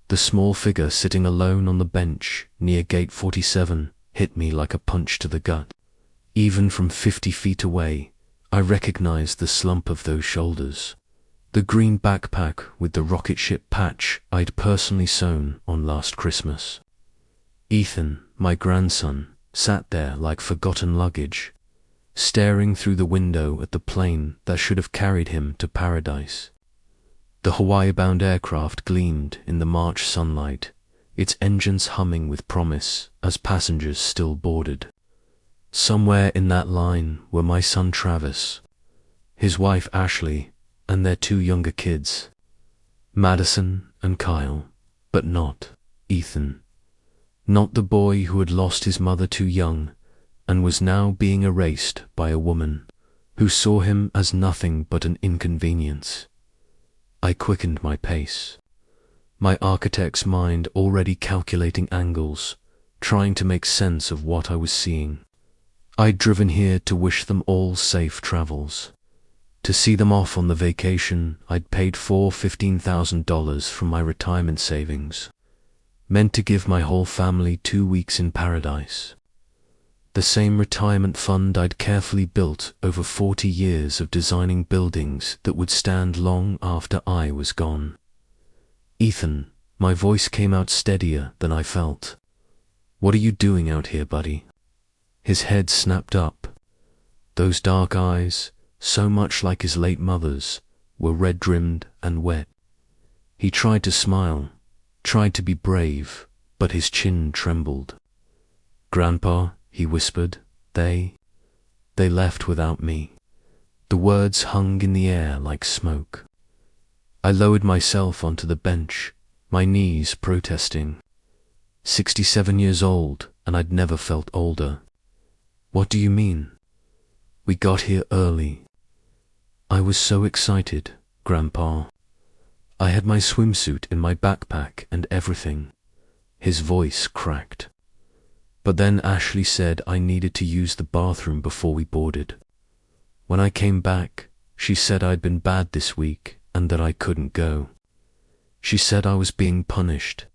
The small figure sitting alone on the bench near gate 47 hit me like a punch to the gut. Even from 50 feet away, I recognized the slump of those shoulders. The green backpack with the rocket ship patch I'd personally sewn on last Christmas. Ethan, my grandson, sat there like forgotten luggage, staring through the window at the plane that should have carried him to paradise. The Hawaii-bound aircraft gleamed in the March sunlight, its engines humming with promise as passengers still boarded. Somewhere in that line were my son Travis, his wife Ashley, and their 2 younger kids, Madison and Kyle, but not Ethan. Not the boy who had lost his mother too young and was now being erased by a woman who saw him as nothing but an inconvenience. I quickened my pace, my architect's mind already calculating angles, trying to make sense of what I was seeing. I'd driven here to wish them all safe travels, to see them off on the vacation I'd paid for $15,000 from my retirement savings, meant to give my whole family 2 weeks in paradise. The same retirement fund I'd carefully built over 40 years of designing buildings that would stand long after I was gone. Ethan, my voice came out steadier than I felt. What are you doing out here, buddy? His head snapped up. Those dark eyes, so much like his late mother's, were red-rimmed and wet. He tried to smile, tried to be brave, but his chin trembled. Grandpa, he whispered, they left without me. The words hung in the air like smoke. I lowered myself onto the bench, my knees protesting. 67 years old, and I'd never felt older. What do you mean? We got here early. I was so excited, Grandpa. I had my swimsuit in my backpack and everything. His voice cracked. But then Ashley said I needed to use the bathroom before we boarded. When I came back, she said I'd been bad this week and that I couldn't go. She said I was being punished.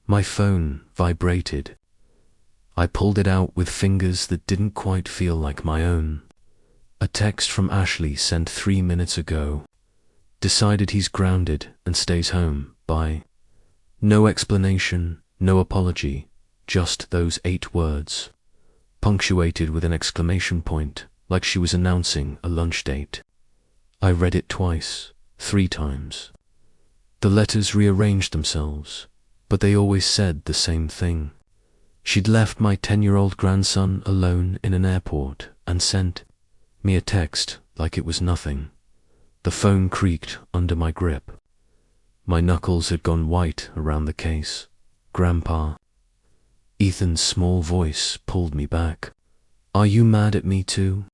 My phone vibrated. I pulled it out with fingers that didn't quite feel like my own. A text from Ashley sent 3 minutes ago. Decided he's grounded and stays home. Bye. No explanation, no apology, just those 8 words, punctuated with an exclamation point, like she was announcing a lunch date. I read it twice, 3 times. The letters rearranged themselves, but they always said the same thing. She'd left my 10-year-old grandson alone in an airport and sent me a text like it was nothing. The phone creaked under my grip. My knuckles had gone white around the case. Grandpa. Ethan's small voice pulled me back. Are you mad at me too?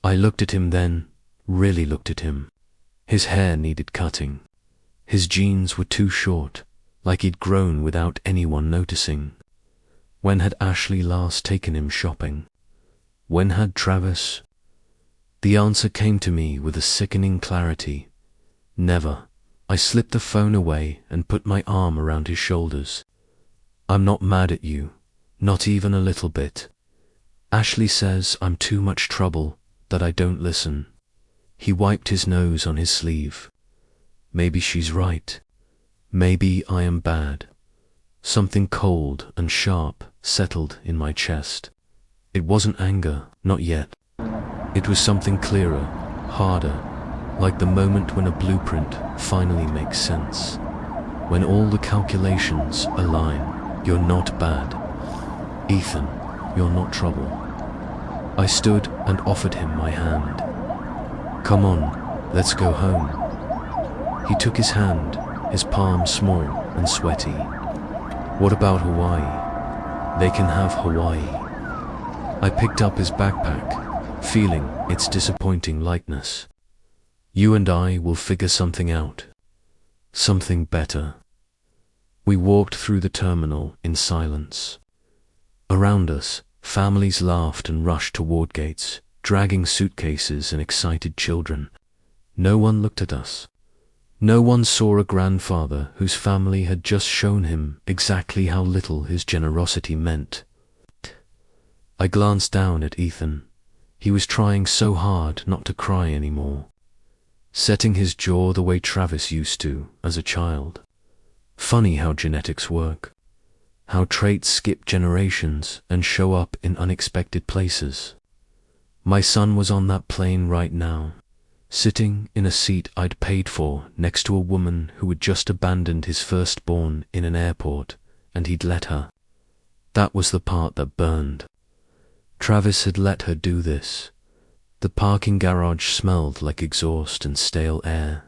I looked at him then, really looked at him. His hair needed cutting. His jeans were too short, like he'd grown without anyone noticing. When had Ashley last taken him shopping? When had Travis? The answer came to me with a sickening clarity. Never. I slipped the phone away and put my arm around his shoulders. I'm not mad at you, not even a little bit. Ashley says I'm too much trouble, that I don't listen. He wiped his nose on his sleeve. Maybe she's right. Maybe I am bad. Something cold and sharp settled in my chest. It wasn't anger, not yet. It was something clearer, harder, like the moment when a blueprint finally makes sense. When all the calculations align. You're not bad. Ethan, you're not trouble. I stood and offered him my hand. Come on, let's go home. He took his hand, his palm small and sweaty. What about Hawaii? They can have Hawaii. I picked up his backpack, feeling its disappointing lightness. You and I will figure something out. Something better. We walked through the terminal in silence. Around us, families laughed and rushed toward gates, dragging suitcases and excited children. No one looked at us. No one saw a grandfather whose family had just shown him exactly how little his generosity meant. I glanced down at Ethan. He was trying so hard not to cry anymore, setting his jaw the way Travis used to as a child. Funny how genetics work, how traits skip generations and show up in unexpected places. My son was on that plane right now, sitting in a seat I'd paid for next to a woman who had just abandoned his firstborn in an airport, and he'd let her. That was the part that burned. Travis had let her do this. The parking garage smelled like exhaust and stale air.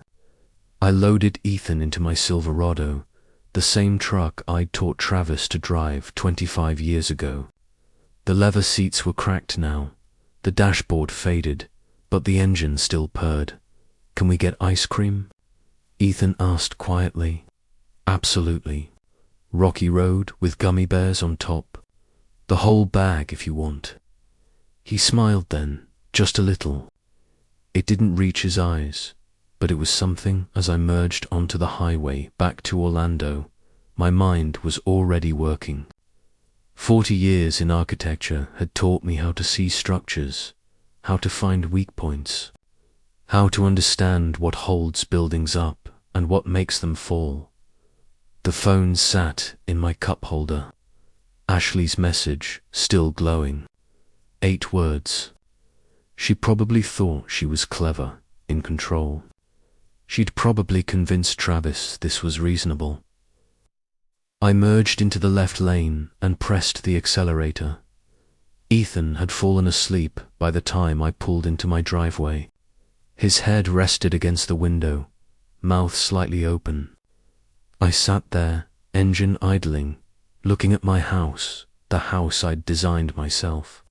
I loaded Ethan into my Silverado, the same truck I'd taught Travis to drive 25 years ago. The leather seats were cracked now, the dashboard faded, but the engine still purred. "Can we get ice cream?" Ethan asked quietly. "Absolutely. Rocky Road with gummy bears on top. The whole bag if you want." He smiled then, just a little. It didn't reach his eyes, but it was something. As I merged onto the highway back to Orlando, my mind was already working. 40 years in architecture had taught me how to see structures, how to find weak points, how to understand what holds buildings up and what makes them fall. The phone sat in my cup holder. Ashley's message still glowing. 8 words. She probably thought she was clever, in control. She'd probably convinced Travis this was reasonable. I merged into the left lane and pressed the accelerator. Ethan had fallen asleep by the time I pulled into my driveway. His head rested against the window, mouth slightly open. I sat there, engine idling, looking at my house, the house I'd designed myself.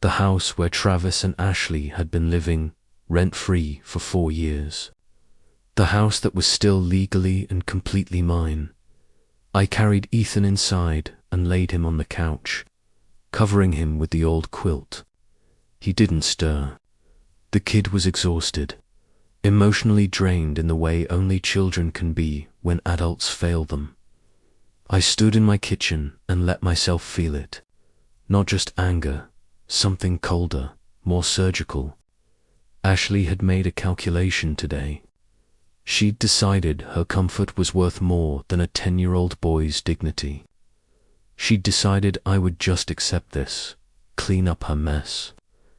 The house where Travis and Ashley had been living, rent-free for 4 years. The house that was still legally and completely mine. I carried Ethan inside and laid him on the couch, covering him with the old quilt. He didn't stir. The kid was exhausted, emotionally drained in the way only children can be when adults fail them. I stood in my kitchen and let myself feel it. Not just anger, something colder, more surgical. Ashley had made a calculation today. She'd decided her comfort was worth more than a 10-year-old boy's dignity. She'd decided I would just accept this, clean up her mess,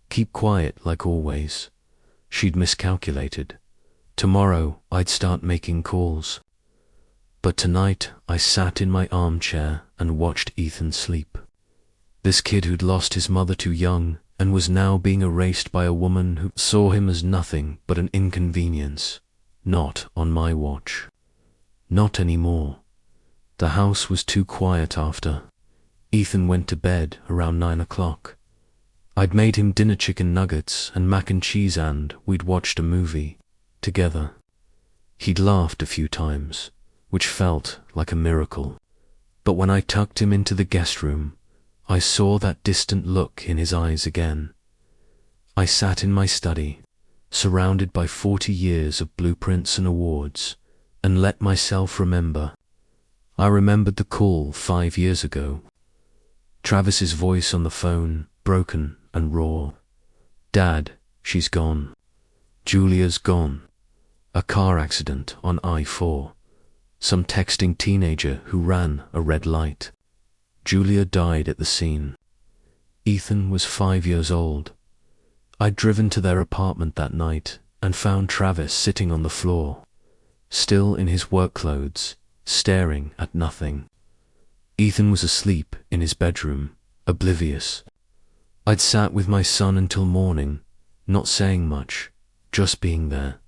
keep quiet like always. She'd miscalculated. Tomorrow I'd start making calls. But tonight I sat in my armchair and watched Ethan sleep. This kid who'd lost his mother too young and was now being erased by a woman who saw him as nothing but an inconvenience. Not on my watch. Not anymore. The house was too quiet after. Ethan went to bed around 9 o'clock. I'd made him dinner chicken nuggets and mac and cheese and we'd watched a movie together. He'd laughed a few times, which felt like a miracle. But when I tucked him into the guest room, I saw that distant look in his eyes again. I sat in my study, surrounded by 40 years of blueprints and awards, and let myself remember. I remembered the call 5 years ago. Travis's voice on the phone, broken and raw. "Dad, she's gone. Julia's gone. A car accident on I-4. Some texting teenager who ran a red light. Julia died at the scene." Ethan was 5 years old. I'd driven to their apartment that night and found Travis sitting on the floor, still in his work clothes, staring at nothing. Ethan was asleep in his bedroom, oblivious. I'd sat with my son until morning, not saying much, just being there.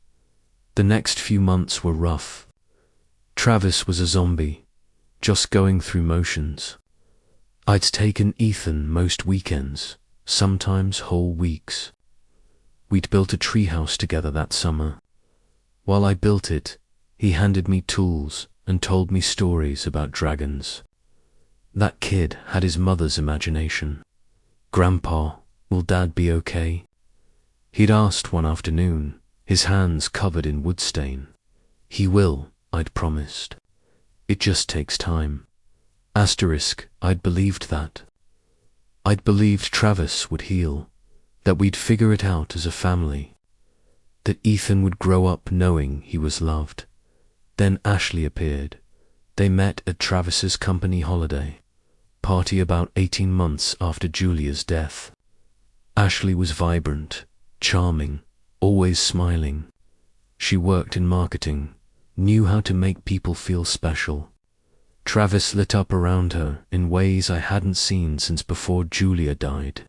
The next few months were rough. Travis was a zombie, just going through motions. I'd taken Ethan most weekends, sometimes whole weeks. We'd built a treehouse together that summer. While I built it, he handed me tools and told me stories about dragons. That kid had his mother's imagination. "Grandpa, will Dad be okay?" He'd asked one afternoon, his hands covered in wood stain. He will, I'd promised. It just takes time. Asterisk, I'd believed that. I'd believed Travis would heal, that we'd figure it out as a family, that Ethan would grow up knowing he was loved. Then Ashley appeared. They met at Travis's company holiday party about 18 months after Julia's death. Ashley was vibrant, charming, always smiling. She worked in marketing, knew how to make people feel special. Travis lit up around her in ways I hadn't seen since before Julia died.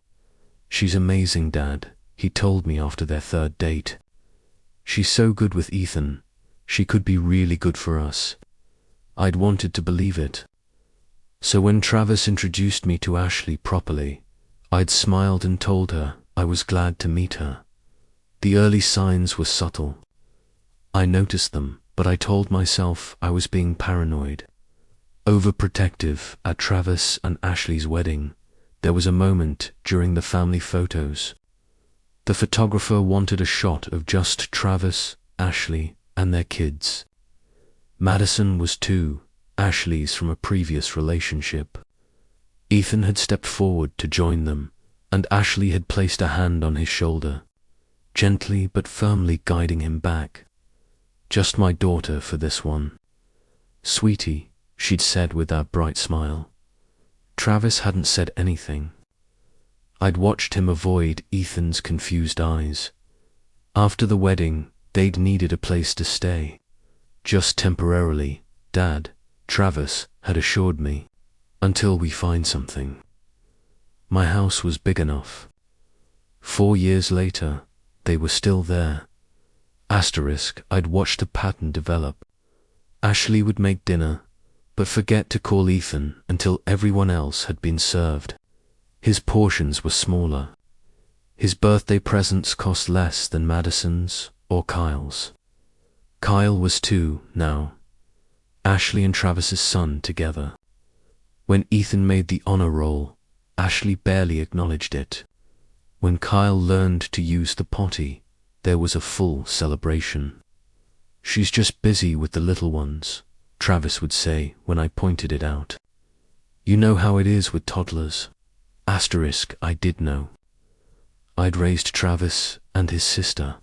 She's amazing, Dad, he told me after their third date. She's so good with Ethan, she could be really good for us. I'd wanted to believe it. So when Travis introduced me to Ashley properly, I'd smiled and told her I was glad to meet her. The early signs were subtle. I noticed them, but I told myself I was being paranoid. Overprotective. At Travis and Ashley's wedding, there was a moment during the family photos. The photographer wanted a shot of just Travis, Ashley, and their kids. Madison was 2, Ashley's from a previous relationship. Ethan had stepped forward to join them, and Ashley had placed a hand on his shoulder, gently but firmly guiding him back. Just my daughter for this one. Sweetie, she'd said with that bright smile. Travis hadn't said anything. I'd watched him avoid Ethan's confused eyes. After the wedding, they'd needed a place to stay. Just temporarily, Dad, Travis had assured me, until we find something. My house was big enough. 4 years later, they were still there. Asterisk, I'd watched a pattern develop. Ashley would make dinner, but forget to call Ethan until everyone else had been served. His portions were smaller. His birthday presents cost less than Madison's or Kyle's. Kyle was 2 now. Ashley and Travis's son together. When Ethan made the honor roll, Ashley barely acknowledged it. When Kyle learned to use the potty, there was a full celebration. She's just busy with the little ones, Travis would say when I pointed it out. You know how it is with toddlers. Asterisk, I did know. I'd raised Travis and his sister.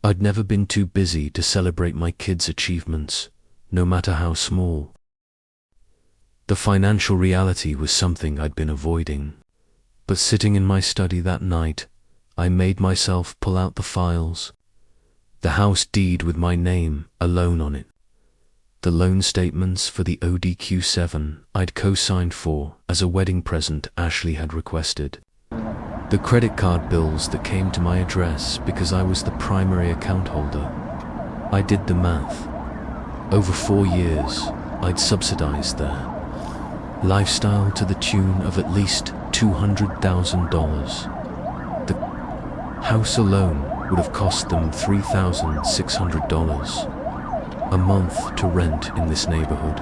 I'd never been too busy to celebrate my kids' achievements, no matter how small. The financial reality was something I'd been avoiding, but sitting in my study that night, I made myself pull out the files. The house deed with my name alone on it. The loan statements for the ODQ7 I'd co-signed for as a wedding present Ashley had requested. The credit card bills that came to my address because I was the primary account holder. I did the math. Over 4 years, I'd subsidized their lifestyle to the tune of at least $200,000. The house alone would have cost them $3,600 a month to rent in this neighborhood.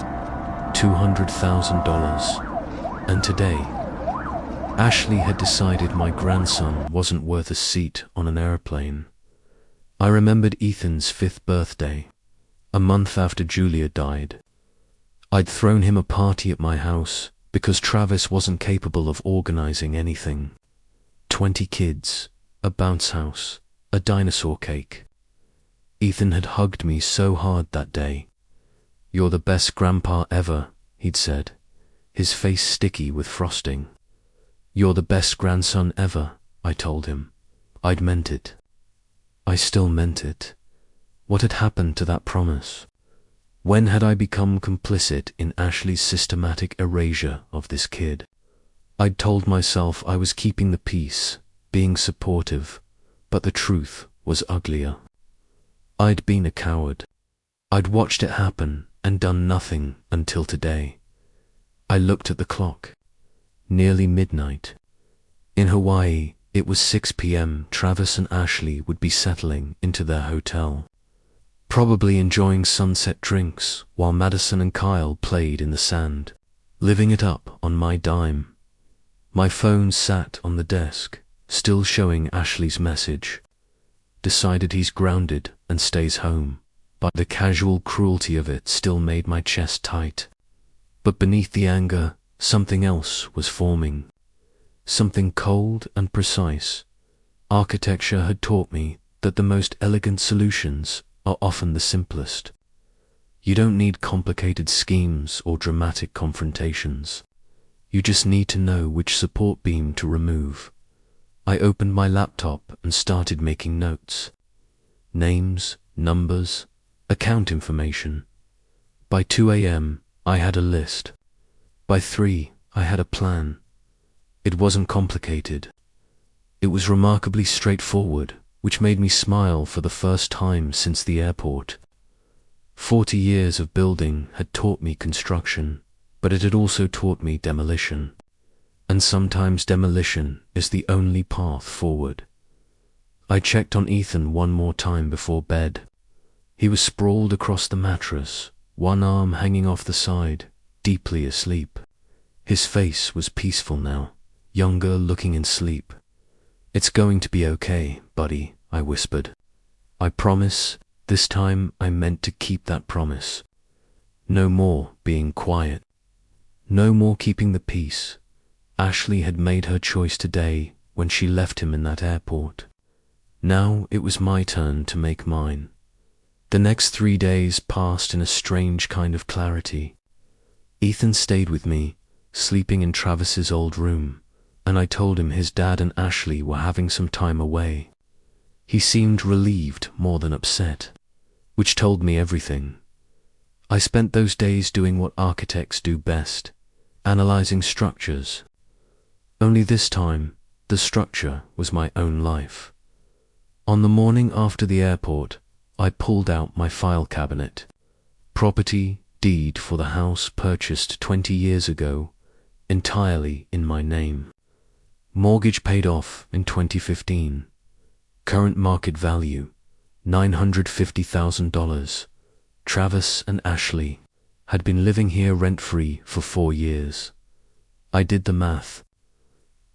$200,000. And today, Ashley had decided my grandson wasn't worth a seat on an airplane. I remembered Ethan's 5th birthday, a month after Julia died. I'd thrown him a party at my house because Travis wasn't capable of organizing anything. 20 kids, a bounce house, a dinosaur cake. Ethan had hugged me so hard that day. You're the best grandpa ever, he'd said, his face sticky with frosting. You're the best grandson ever, I told him. I'd meant it. I still meant it. What had happened to that promise? When had I become complicit in Ashley's systematic erasure of this kid? I'd told myself I was keeping the peace, being supportive, but the truth was uglier. I'd been a coward. I'd watched it happen and done nothing until today. I looked at the clock. Nearly midnight. In Hawaii, it was 6 p.m. Travis and Ashley would be settling into their hotel, probably enjoying sunset drinks while Madison and Kyle played in the sand, living it up on my dime. My phone sat on the desk, still showing Ashley's message. Decided he's grounded and stays home, but the casual cruelty of it still made my chest tight. But beneath the anger, something else was forming. Something cold and precise. Architecture had taught me that the most elegant solutions are often the simplest. You don't need complicated schemes or dramatic confrontations. You just need to know which support beam to remove. I opened my laptop and started making notes. Names, numbers, account information. By 2 a.m., I had a list. By 3, I had a plan. It wasn't complicated. It was remarkably straightforward, which made me smile for the first time since the airport. 40 years of building had taught me construction, but it had also taught me demolition. And sometimes demolition is the only path forward. I checked on Ethan one more time before bed. He was sprawled across the mattress, one arm hanging off the side, deeply asleep. His face was peaceful now, younger looking in sleep. "It's going to be okay, buddy," I whispered. "I promise." This time I meant to keep that promise. No more being quiet. No more keeping the peace. Ashley had made her choice today when she left him in that airport. Now it was my turn to make mine. The next 3 days passed in a strange kind of clarity. Ethan stayed with me, sleeping in Travis's old room, and I told him his dad and Ashley were having some time away. He seemed relieved more than upset, which told me everything. I spent those days doing what architects do best, analyzing structures. Only this time, the structure was my own life. On the morning after the airport, I pulled out my file cabinet. Property deed for the house purchased 20 years ago, entirely in my name. Mortgage paid off in 2015. Current market value, $950,000. Travis and Ashley had been living here rent-free for 4 years. I did the math.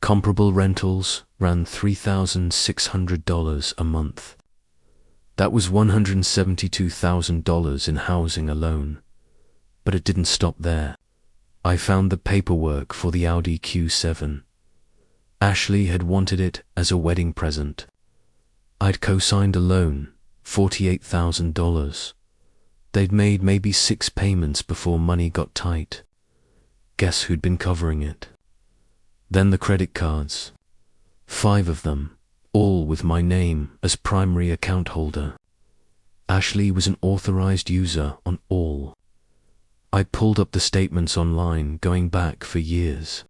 Comparable rentals ran $3,600 a month. That was $172,000 in housing alone. But it didn't stop there. I found the paperwork for the Audi Q7. Ashley had wanted it as a wedding present. I'd co-signed a loan, $48,000. They'd made maybe 6 payments before money got tight. Guess who'd been covering it? Then the credit cards. 5 of them, all with my name as primary account holder. Ashley was an authorized user on all. I pulled up the statements online going back for years.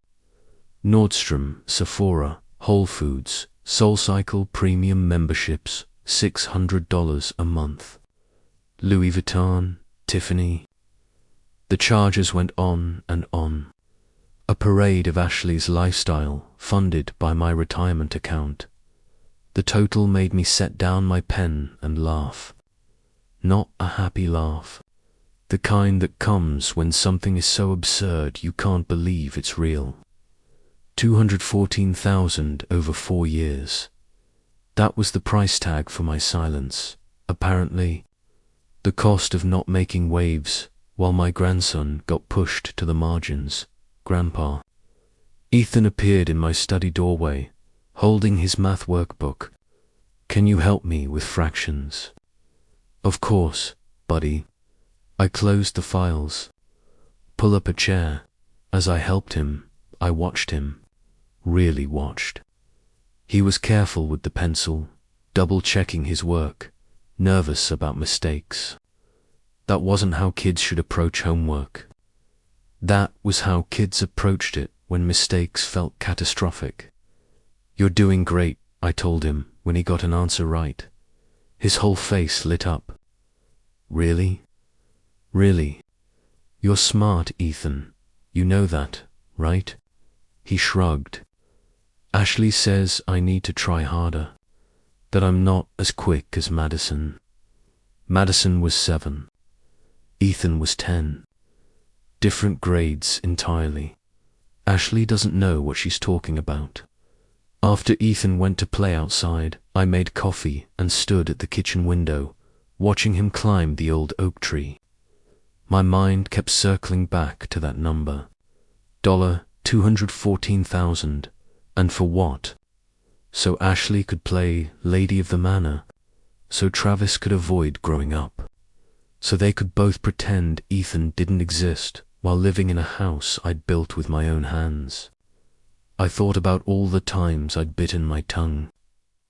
Nordstrom, Sephora, Whole Foods, SoulCycle premium memberships, $600 a month. Louis Vuitton, Tiffany. The charges went on and on. A parade of Ashley's lifestyle funded by my retirement account. The total made me set down my pen and laugh. Not a happy laugh. The kind that comes when something is so absurd you can't believe it's real. $214,000 over 4 years. That was the price tag for my silence, apparently. The cost of not making waves while my grandson got pushed to the margins. Grandpa. Ethan appeared in my study doorway, holding his math workbook. "Can you help me with fractions?" "Of course, buddy." I closed the files. "Pull up a chair." As I helped him, I watched him. Really watched. He was careful with the pencil, double-checking his work, nervous about mistakes. That wasn't how kids should approach homework. That was how kids approached it when mistakes felt catastrophic. "You're doing great," I told him when he got an answer right. His whole face lit up. "Really? Really? You're smart, Ethan. You know that, right?" He shrugged. "Ashley says I need to try harder, that I'm not as quick as Madison." Madison was 7. Ethan was 10. Different grades entirely. Ashley doesn't know what she's talking about. After Ethan went to play outside, I made coffee and stood at the kitchen window, watching him climb the old oak tree. My mind kept circling back to that number. $214,000. And for what? So Ashley could play Lady of the Manor. So Travis could avoid growing up. So they could both pretend Ethan didn't exist while living in a house I'd built with my own hands. I thought about all the times I'd bitten my tongue.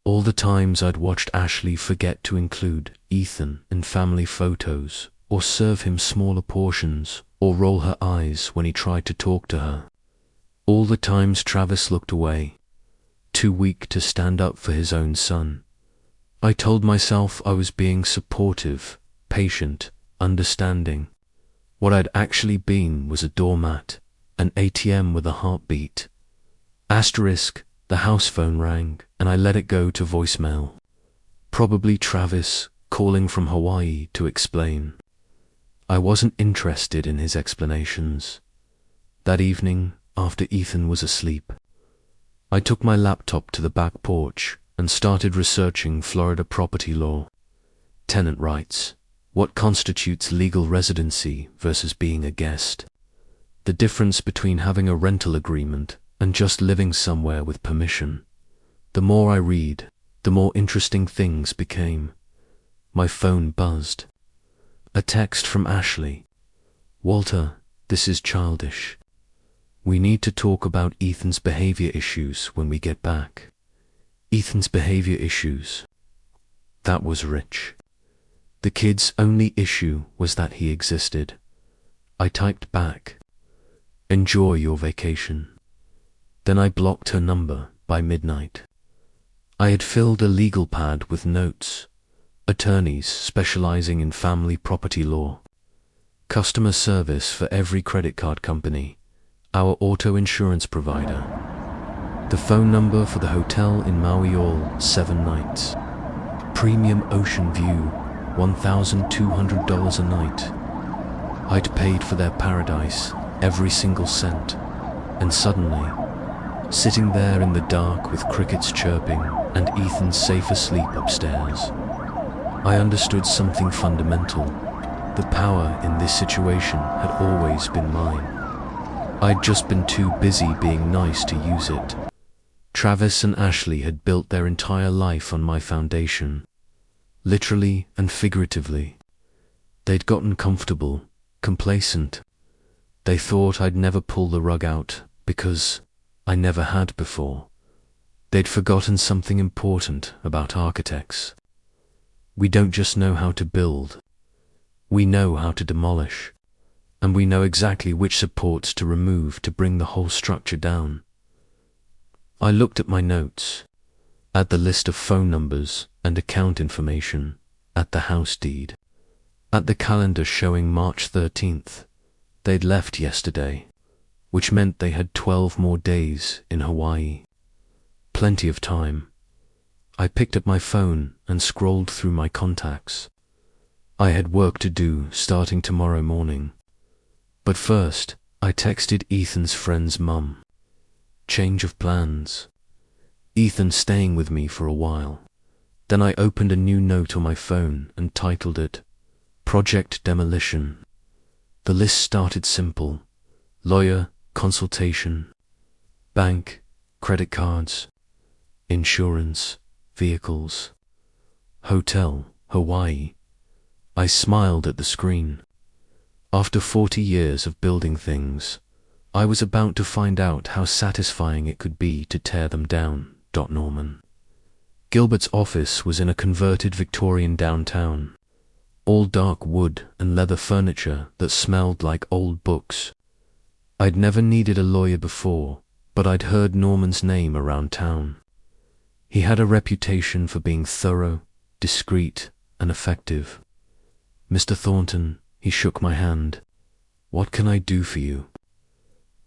All the times I'd watched Ashley forget to include Ethan in family photos, or serve him smaller portions, or roll her eyes when he tried to talk to her. All the times Travis looked away, too weak to stand up for his own son. I told myself I was being supportive, patient, understanding. What I'd actually been was a doormat, an ATM with a heartbeat. Asterisk, the house phone rang, and I let it go to voicemail. Probably Travis calling from Hawaii to explain. I wasn't interested in his explanations. That evening, after Ethan was asleep, I took my laptop to the back porch and started researching Florida property law. Tenant rights. What constitutes legal residency versus being a guest? The difference between having a rental agreement and just living somewhere with permission. The more I read, the more interesting things became. My phone buzzed. A text from Ashley. Walter, this is childish. We need to talk about Ethan's behavior issues when we get back. Ethan's behavior issues. That was rich. The kid's only issue was that he existed. I typed back, enjoy your vacation. Then I blocked her number by midnight. I had filled a legal pad with notes. Attorneys specializing in family property law. Customer service for every credit card company. Our auto insurance provider. The phone number for the hotel in Maui all 7 nights. Premium ocean view, $1,200 a night. I'd paid for their paradise, every single cent. And suddenly, sitting there in the dark with crickets chirping and Ethan safe asleep upstairs, I understood something fundamental. The power in this situation had always been mine. I'd just been too busy being nice to use it. Travis and Ashley had built their entire life on my foundation, literally and figuratively. They'd gotten comfortable, complacent. They thought I'd never pull the rug out because I never had before. They'd forgotten something important about architects. We don't just know how to build. We know how to demolish. And we know exactly which supports to remove to bring the whole structure down. I looked at my notes, at the list of phone numbers and account information, at the house deed, at the calendar showing March 13th. They'd left yesterday, which meant they had 12 more days in Hawaii. Plenty of time. I picked up my phone and scrolled through my contacts. I had work to do starting tomorrow morning. But first, I texted Ethan's friend's mum. Change of plans. Ethan staying with me for a while. Then I opened a new note on my phone and titled it, Project Demolition. The list started simple. Lawyer, consultation, bank, credit cards, insurance, vehicles, hotel, Hawaii. I smiled at the screen. After 40 years of building things, I was about to find out how satisfying it could be to tear them down. Norman. Gilbert's office was in a converted Victorian downtown, all dark wood and leather furniture that smelled like old books. I'd never needed a lawyer before, but I'd heard Norman's name around town. He had a reputation for being thorough, discreet, and effective. Mr. Thornton, he shook my hand. What can I do for you?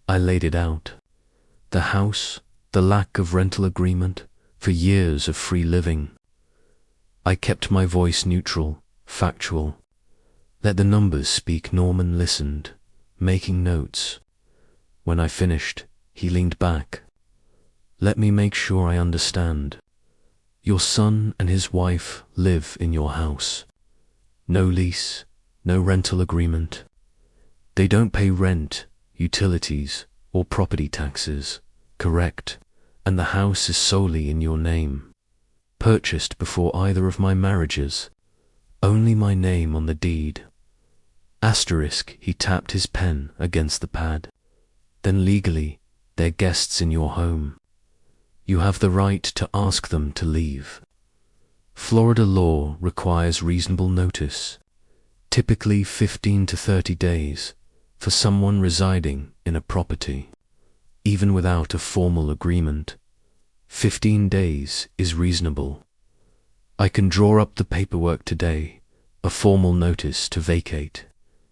I laid it out. The house, the lack of rental agreement, for years of free living. I kept my voice neutral, factual. Let the numbers speak. Norman listened, making notes. When I finished, he leaned back. Let me make sure I understand. Your son and his wife live in your house. No lease, no rental agreement. They don't pay rent, utilities, or property taxes, correct? And the house is solely in your name. Purchased before either of my marriages. Only my name on the deed. Asterisk, he tapped his pen against the pad. Then legally, they're guests in your home. You have the right to ask them to leave. Florida law requires reasonable notice, typically 15 to 30 days, for someone residing in a property. Even without a formal agreement, 15 days is reasonable. I can draw up the paperwork today, a formal notice to vacate.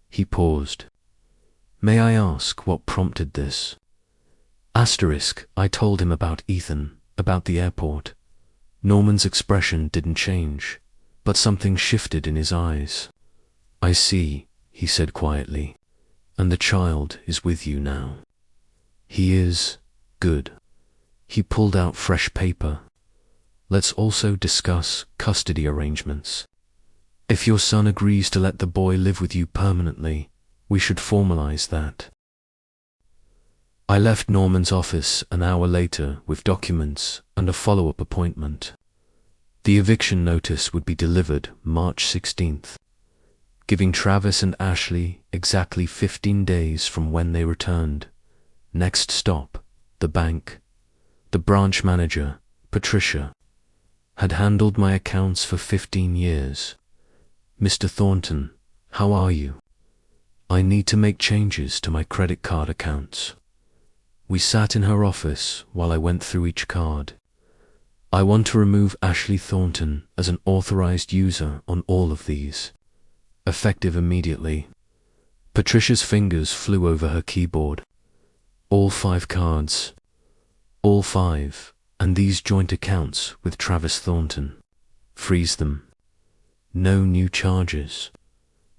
He paused. May I ask what prompted this? Asterisk, I told him about Ethan, about the airport. Norman's expression didn't change, but something shifted in his eyes. I see, he said quietly, and the child is with you now. He is good. He pulled out fresh paper. Let's also discuss custody arrangements. If your son agrees to let the boy live with you permanently, we should formalize that. I left Norman's office an hour later with documents and a follow-up appointment. The eviction notice would be delivered March 16th, giving Travis and Ashley exactly 15 days from when they returned. Next stop, the bank. The branch manager, Patricia, had handled my accounts for 15 years. Mr. Thornton, how are you? I need to make changes to my credit card accounts. We sat in her office while I went through each card. I want to remove Ashley Thornton as an authorized user on all of these. Effective immediately. Patricia's fingers flew over her keyboard. All 5 cards. All 5, and these joint accounts with Travis Thornton. Freeze them. No new charges.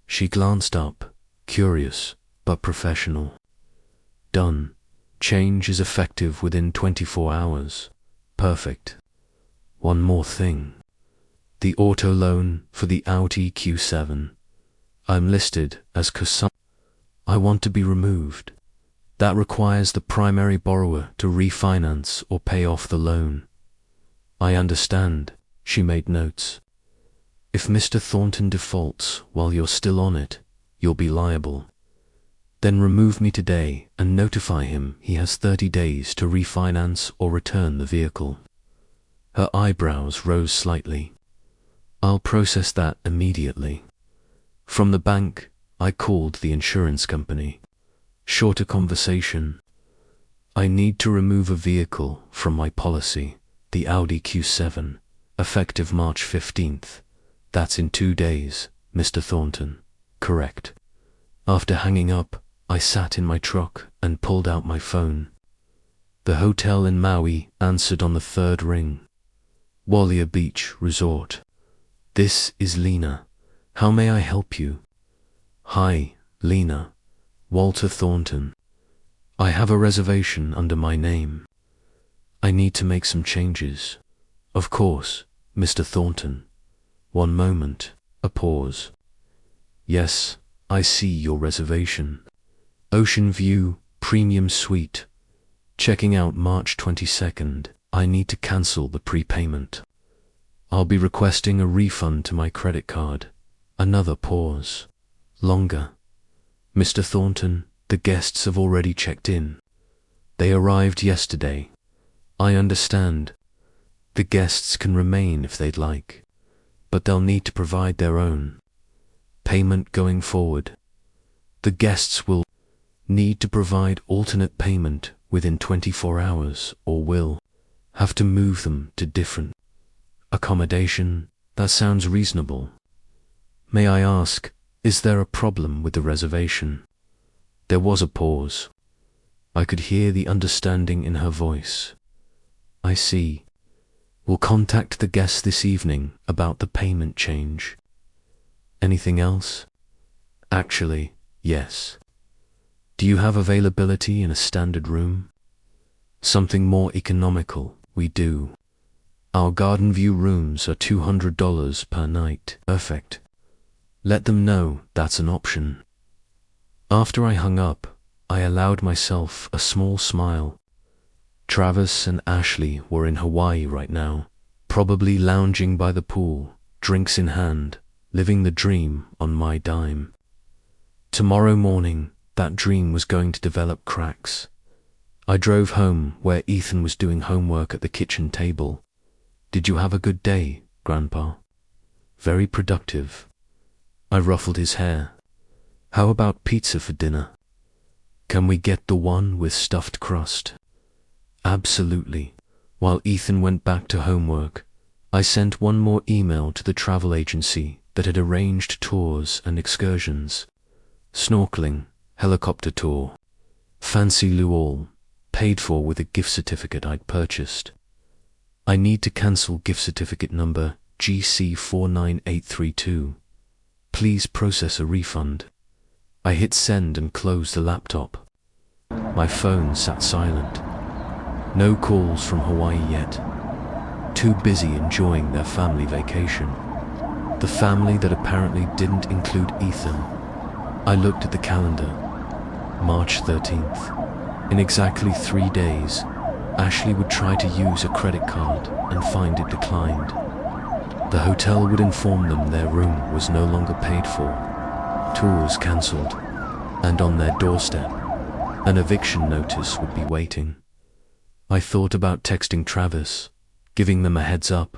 She glanced up, curious but professional. Done. Change is effective within 24 hours. Perfect. One more thing. The auto loan for the Audi Q7. I'm listed as consumer. I want to be removed. That requires the primary borrower to refinance or pay off the loan. I understand, she made notes. If Mr. Thornton defaults while you're still on it, you'll be liable. Then remove me today and notify him he has 30 days to refinance or return the vehicle. Her eyebrows rose slightly. I'll process that immediately. From the bank, I called the insurance company. Shorter conversation. I need to remove a vehicle from my policy, the Audi Q7, effective March 15th. That's in 2 days, Mr. Thornton. Correct. After hanging up, I sat in my truck and pulled out my phone. The hotel in Maui answered on the 3rd ring. Walia Beach Resort. This is Lena. How may I help you? Hi, Lena. Walter Thornton. I have a reservation under my name. I need to make some changes. Of course, Mr. Thornton. One moment, a pause. Yes, I see your reservation. Ocean View, Premium Suite. Checking out March 22nd. I need to cancel the prepayment. I'll be requesting a refund to my credit card. Another pause. Longer. Mr. Thornton, the guests have already checked in. They arrived yesterday. I understand. The guests can remain if they'd like, but they'll need to provide their own payment going forward. The guests will need to provide alternate payment within 24 hours or will have to move them to different accommodation. That sounds reasonable. May I ask, is there a problem with the reservation? There was a pause. I could hear the understanding in her voice. I see. We'll contact the guests this evening about the payment change. Anything else? Actually, yes. Do you have availability in a standard room? Something more economical, we do. Our garden view rooms are $200 per night. Perfect. Let them know that's an option. After I hung up, I allowed myself a small smile. Travis and Ashley were in Hawaii right now, probably lounging by the pool, drinks in hand, living the dream on my dime. Tomorrow morning, that dream was going to develop cracks. I drove home where Ethan was doing homework at the kitchen table. "Did you have a good day, Grandpa?" "Very productive." I ruffled his hair. "How about pizza for dinner? Can we get the one with stuffed crust?" "Absolutely." While Ethan went back to homework, I sent one more email to the travel agency that had arranged tours and excursions. Snorkeling, helicopter tour, fancy luau, paid for with a gift certificate I'd purchased. "I need to cancel gift certificate number GC49832. Please process a refund." I hit send and closed the laptop. My phone sat silent. No calls from Hawaii yet. Too busy enjoying their family vacation. The family that apparently didn't include Ethan. I looked at the calendar. March 13th. In exactly 3 days, Ashley would try to use a credit card and find it declined. The hotel would inform them their room was no longer paid for, tours cancelled, and on their doorstep, an eviction notice would be waiting. I thought about texting Travis, giving them a heads up.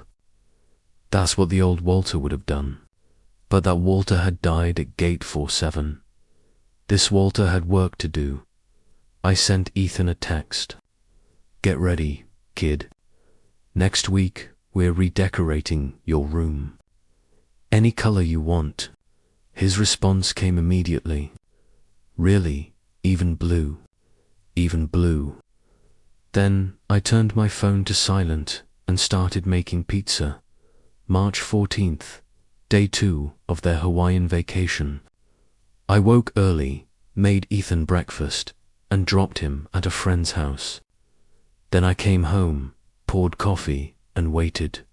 That's what the old Walter would have done. But that Walter had died at gate 47. This Walter had work to do. I sent Ethan a text. "Get ready, kid. Next week, we're redecorating your room. Any color you want." His response came immediately. "Really, even blue. Even blue." Then I turned my phone to silent and started making pizza. March 14th, day 2 of their Hawaiian vacation. I woke early, made Ethan breakfast, and dropped him at a friend's house. Then I came home, poured coffee, and waited.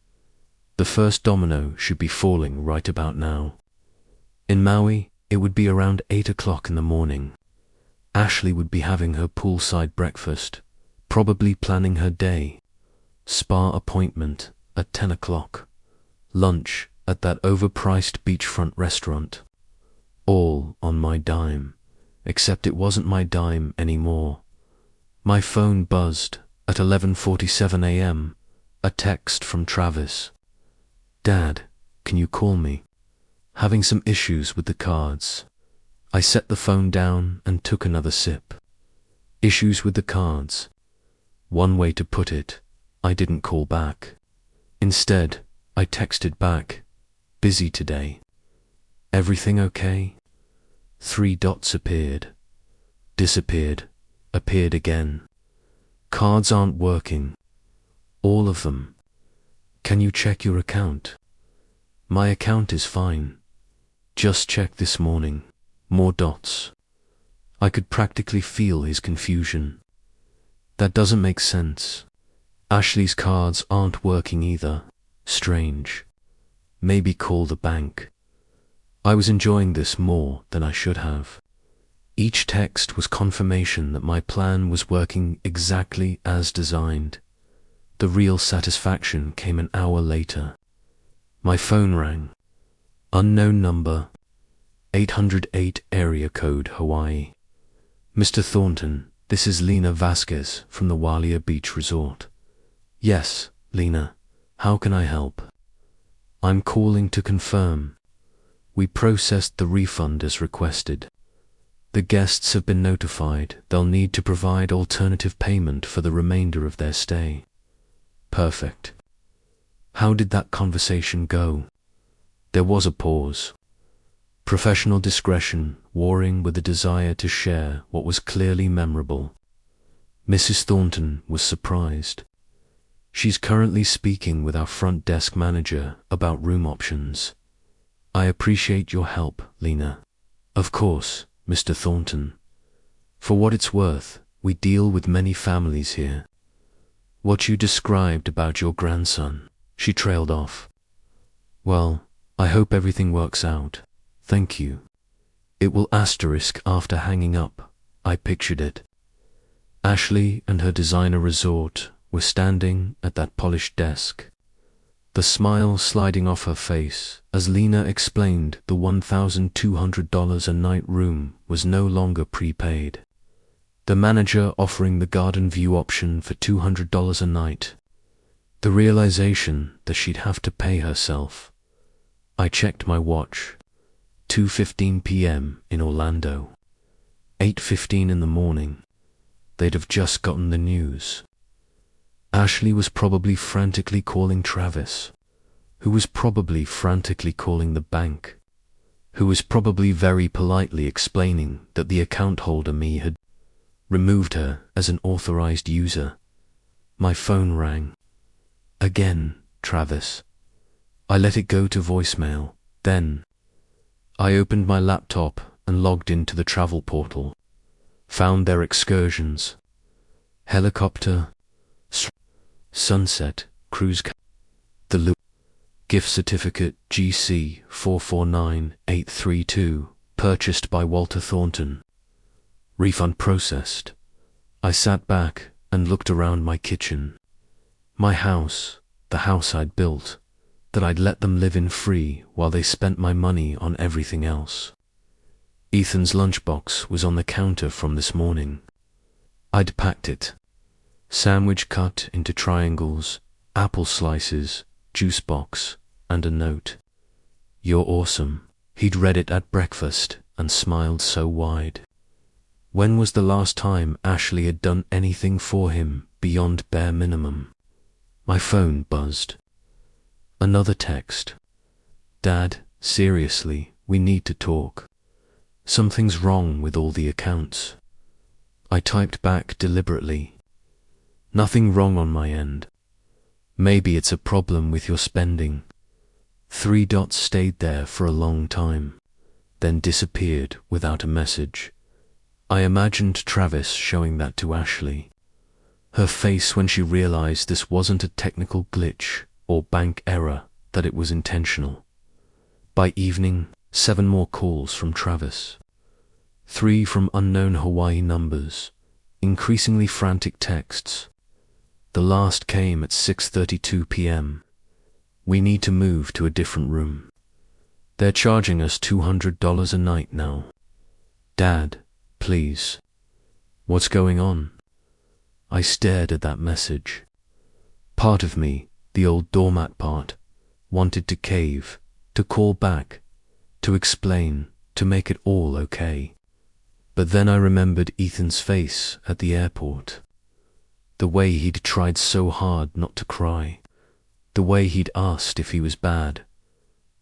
The first domino should be falling right about now. In Maui, it would be around 8 o'clock in the morning. Ashley would be having her poolside breakfast, probably planning her day. Spa appointment at 10 o'clock. Lunch at that overpriced beachfront restaurant. All on my dime, except it wasn't my dime anymore. My phone buzzed at 11:47 a.m., a text from Travis. "Dad, can you call me? Having some issues with the cards." I set the phone down and took another sip. Issues with the cards. One way to put it, I didn't call back. Instead, I texted back, "Busy today. Everything okay?" 3 dots appeared, disappeared, appeared again. "Cards aren't working. All of them. Can you check your account?" "My account is fine. Just checked this morning." More dots. I could practically feel his confusion. "That doesn't make sense. Ashley's cards aren't working either. Strange. Maybe call the bank." I was enjoying this more than I should have. Each text was confirmation that my plan was working exactly as designed. The real satisfaction came an hour later. My phone rang. Unknown number. 808 area code Hawaii. "Mr. Thornton, this is Lena Vasquez from the Walia Beach Resort." "Yes, Lena. How can I help?" "I'm calling to confirm. We processed the refund as requested. The guests have been notified they'll need to provide alternative payment for the remainder of their stay." "Perfect. How did that conversation go?" There was a pause. Professional discretion warring with a desire to share what was clearly memorable. Mrs. Thornton was surprised. "She's currently speaking with our front desk manager about room options." "I appreciate your help, Lena." "Of course, Mr. Thornton. For what it's worth, we deal with many families here." "What you described about your grandson," she trailed off. "Well, I hope everything works out. Thank you. It will asterisk after hanging up. I pictured it. Ashley and her designer resort were standing at that polished desk, the smile sliding off her face as Lena explained the $1,200 a night room was no longer prepaid. The manager offering the garden view option for $200 a night. The realization that she'd have to pay herself. I checked my watch. 2:15 p.m. in Orlando. 8:15 in the morning. They'd have just gotten the news. Ashley was probably frantically calling Travis, who was probably frantically calling the bank, who was probably very politely explaining that the account holder me had removed her as an authorized user. My phone rang. Again, Travis. I let it go to voicemail. Then I opened my laptop and logged into the travel portal. Found their excursions. Helicopter, sunset, cruise, the loop, gift certificate GC 449832, purchased by Walter Thornton. Refund processed. I sat back and looked around my kitchen. My house, the house I'd built, that I'd let them live in free while they spent my money on everything else. Ethan's lunchbox was on the counter from this morning. I'd packed it. Sandwich cut into triangles, apple slices, juice box, and a note. You're awesome. He'd read it at breakfast and smiled so wide. When was the last time Ashley had done anything for him beyond bare minimum? My phone buzzed. Another text. Dad, seriously, we need to talk. Something's wrong with all the accounts. I typed back deliberately. Nothing wrong on my end. Maybe it's a problem with your spending. 3 dots stayed there for a long time, then disappeared without a message. I imagined Travis showing that to Ashley. Her face when she realized this wasn't a technical glitch or bank error, that it was intentional. By evening, 7 more calls from Travis. 3 from unknown Hawaii numbers, increasingly frantic texts. The last came at 6:32 p.m. We need to move to a different room. They're charging us $200 a night now. Dad, please. What's going on? I stared at that message. Part of me, the old doormat part, wanted to cave, to call back, to explain, to make it all okay. But then I remembered Ethan's face at the airport. The way he'd tried so hard not to cry. The way he'd asked if he was bad.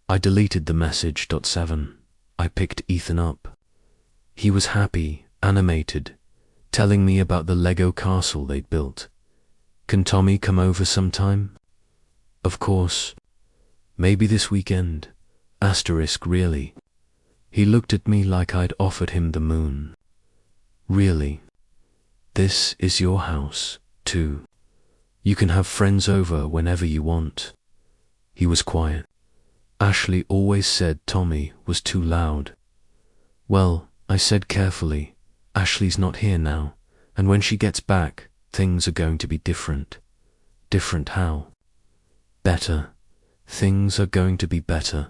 I deleted the message. 7. I picked Ethan up. He was happy, animated, telling me about the Lego castle they'd built. Can Tommy come over sometime? Of course. Maybe this weekend. Asterisk really. He looked at me like I'd offered him the moon. Really? This is your house, too. You can have friends over whenever you want. He was quiet. Ashley always said Tommy was too loud. Well, I said carefully, Ashley's not here now, and when she gets back, things are going to be different. Different how? Better. Things are going to be better.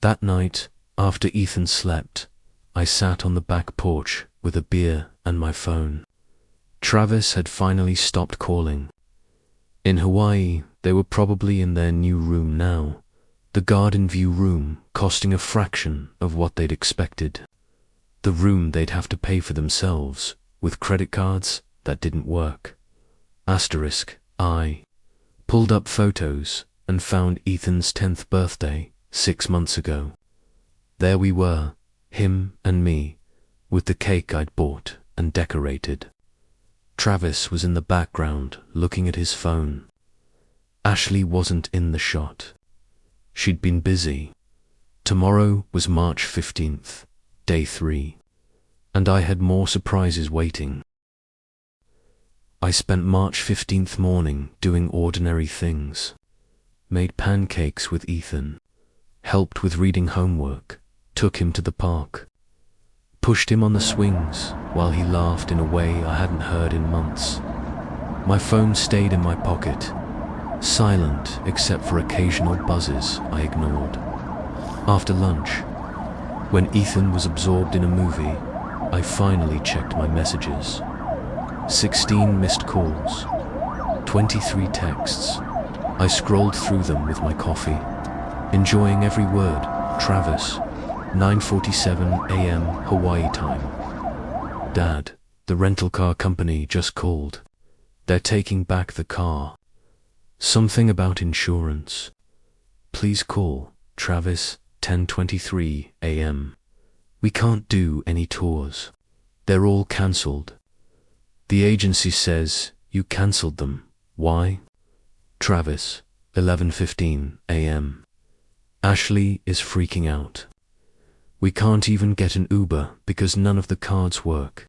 That night, after Ethan slept, I sat on the back porch with a beer and my phone. Travis had finally stopped calling. In Hawaii, they were probably in their new room now, the garden view room costing a fraction of what they'd expected. The room they'd have to pay for themselves, with credit cards that didn't work. Asterisk, I pulled up photos and found Ethan's 10th birthday 6 months ago. There we were, him and me, with the cake I'd bought and decorated. Travis was in the background looking at his phone. Ashley wasn't in the shot. She'd been busy. Tomorrow was March 15th, day 3, and I had more surprises waiting. I spent March 15th morning doing ordinary things. Made pancakes with Ethan. Helped with reading homework. took him to the park, pushed him on the swings while he laughed in a way I hadn't heard in months. My phone stayed in my pocket, silent except for occasional buzzes I ignored. After lunch, when Ethan was absorbed in a movie, I finally checked my messages. 16 missed calls, 23 texts. I scrolled through them with my coffee, enjoying every word. Travis, 9:47 a.m. Hawaii time. Dad, the rental car company just called. They're taking back the car. Something about insurance. Please call. Travis, 10:23 a.m. We can't do any tours. They're all cancelled. The agency says you cancelled them. Why? Travis, 11:15 a.m. Ashley is freaking out. We can't even get an Uber because none of the cards work.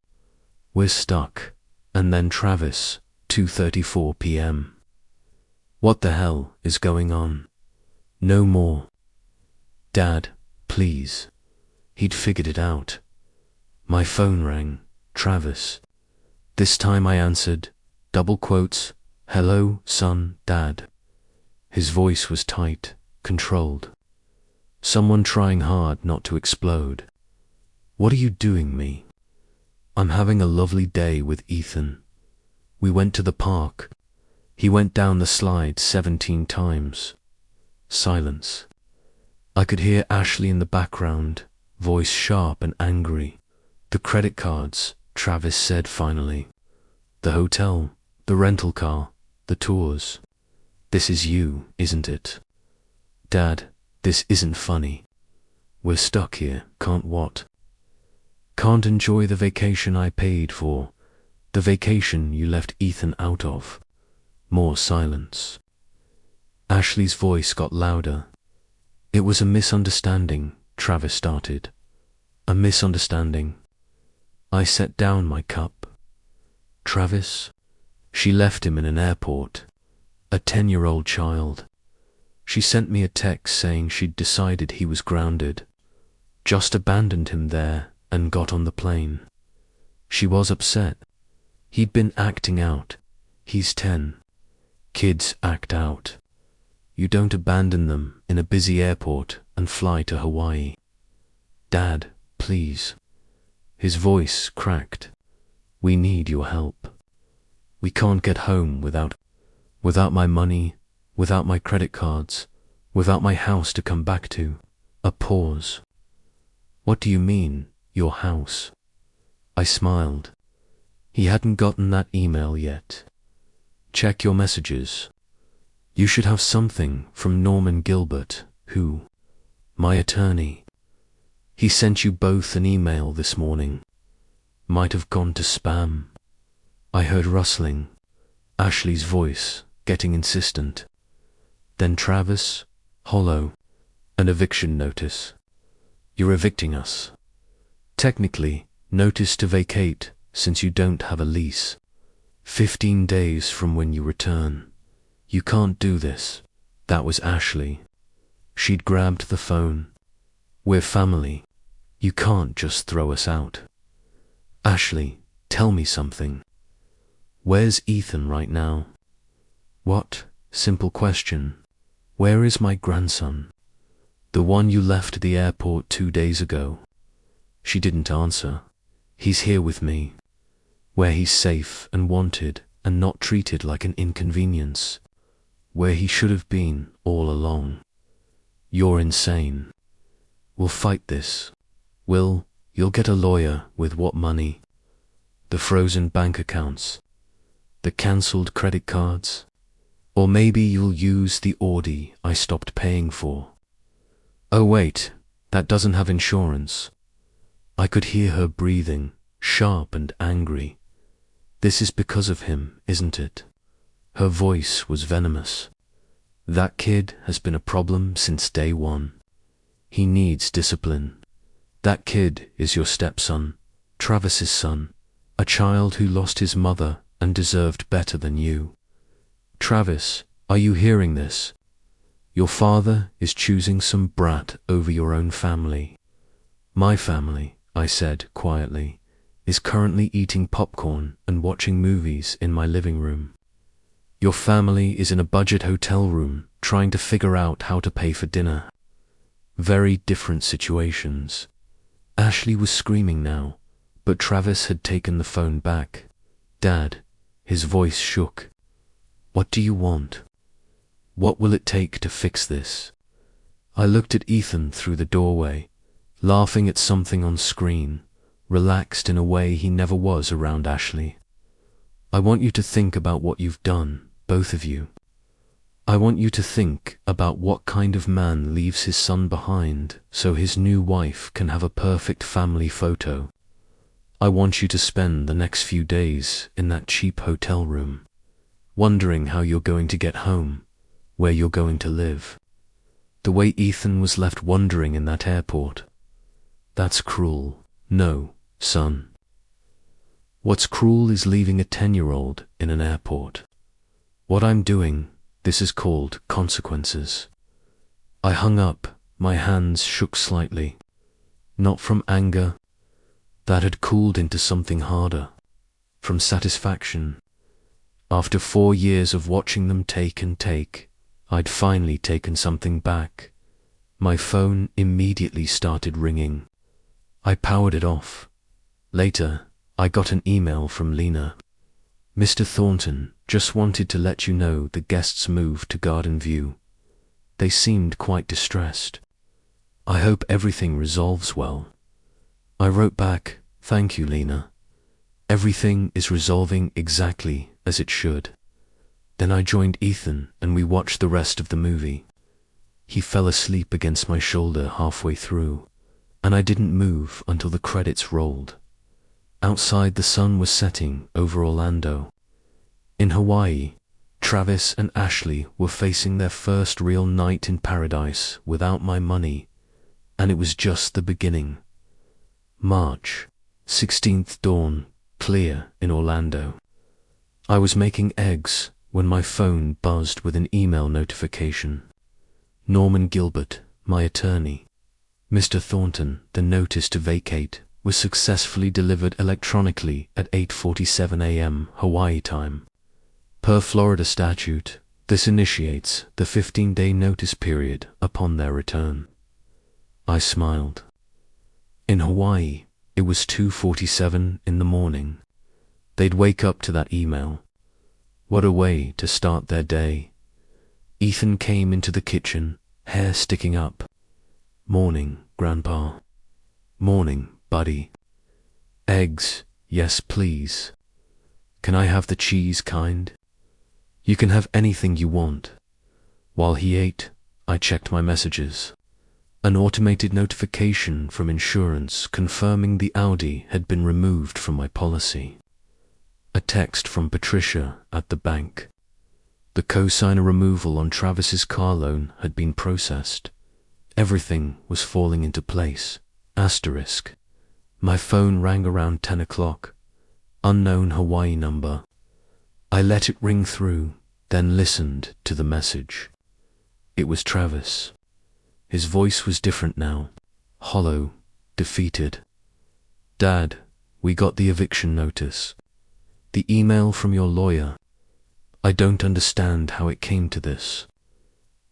We're stuck. And then Travis, 2:34 p.m. What the hell is going on? No more. Dad, please. He'd figured it out. My phone rang. Travis. This time I answered, double quotes, hello, son, Dad. His voice was tight, controlled. Someone trying hard not to explode. What are you doing, me? I'm having a lovely day with Ethan. We went to the park. He went down the slide 17 times. Silence. I could hear Ashley in the background, voice sharp and angry. The credit cards, Travis said finally. The hotel, the rental car, the tours. This is you, isn't it? Dad, this isn't funny. We're stuck here, can't what? Can't enjoy the vacation I paid for, the vacation you left Ethan out of. More silence. Ashley's voice got louder. It was a misunderstanding, Travis started. A misunderstanding. I set down my cup. Travis? She left him in an airport. A 10-year-old child. She sent me a text saying she'd decided he was grounded. Just abandoned him there and got on the plane. She was upset. He'd been acting out. He's 10. Kids act out. You don't abandon them in a busy airport and fly to Hawaii. Dad, please. His voice cracked. We need your help. We can't get home without my money, without my credit cards, without my house to come back to. A pause. What do you mean, your house? I smiled. He hadn't gotten that email yet. Check your messages. You should have something from Norman Gilbert, who? My attorney. He sent you both an email this morning. Might have gone to spam. I heard rustling. Ashley's voice, getting insistent. Then Travis, hollow. An eviction notice. You're evicting us. Technically, notice to vacate, since you don't have a lease. 15 days from when you return. You can't do this. That was Ashley. She'd grabbed the phone. We're family. You can't just throw us out. Ashley, tell me something. Where's Ethan right now? What? Simple question. Where is my grandson? The one you left at the airport 2 days ago. She didn't answer. He's here with me. Where he's safe and wanted and not treated like an inconvenience. Where he should have been all along. You're insane. We'll fight this. You'll get a lawyer with what money? The frozen bank accounts? The cancelled credit cards? Or maybe you'll use the Audi I stopped paying for. Oh wait, that doesn't have insurance. I could hear her breathing, sharp and angry. This is because of him, isn't it? Her voice was venomous. That kid has been a problem since day one. He needs discipline. That kid is your stepson, Travis's son, a child who lost his mother and deserved better than you. Travis, are you hearing this? Your father is choosing some brat over your own family. My family, I said quietly, is currently eating popcorn and watching movies in my living room. Your family is in a budget hotel room trying to figure out how to pay for dinner. Very different situations. Ashley was screaming now, but Travis had taken the phone back. Dad, his voice shook. What do you want? What will it take to fix this? I looked at Ethan through the doorway, laughing at something on screen, relaxed in a way he never was around Ashley. I want you to think about what you've done, both of you. I want you to think about what kind of man leaves his son behind so his new wife can have a perfect family photo. I want you to spend the next few days in that cheap hotel room, wondering how you're going to get home, where you're going to live. The way Ethan was left wondering in that airport. That's cruel. No, son. What's cruel is leaving a 10-year-old in an airport. What I'm doing, this is called consequences. I hung up, my hands shook slightly. Not from anger. That had cooled into something harder. From satisfaction. After 4 years of watching them take and take, I'd finally taken something back. My phone immediately started ringing. I powered it off. Later, I got an email from Lena. Mr. Thornton just wanted to let you know the guests moved to Garden View. They seemed quite distressed. I hope everything resolves well. I wrote back, thank you, Lena. Everything is resolving exactly as it should. Then I joined Ethan and we watched the rest of the movie. He fell asleep against my shoulder halfway through, and I didn't move until the credits rolled. Outside, the sun was setting over Orlando. In Hawaii, Travis and Ashley were facing their first real night in paradise without my money, and it was just the beginning. March 16th dawn, clear in Orlando. I was making eggs when my phone buzzed with an email notification. Norman Gilbert, my attorney. Mr. Thornton, the notice to vacate was successfully delivered electronically at 8:47 a.m. Hawaii time. Per Florida statute, this initiates the 15-day notice period upon their return. I smiled. In Hawaii, it was 2:47 in the morning. They'd wake up to that email. What a way to start their day. Ethan came into the kitchen, hair sticking up. Morning, Grandpa. Morning, buddy. Eggs, yes please. Can I have the cheese kind? You can have anything you want. While he ate, I checked my messages. An automated notification from insurance confirming the Audi had been removed from my policy. A text from Patricia at the bank. The cosigner removal on Travis's car loan had been processed. Everything was falling into place. Asterisk. My phone rang around 10 o'clock. Unknown Hawaii number. I let it ring through, then listened to the message. It was Travis. His voice was different now. Hollow, defeated. Dad, we got the eviction notice. The email from your lawyer. I don't understand how it came to this.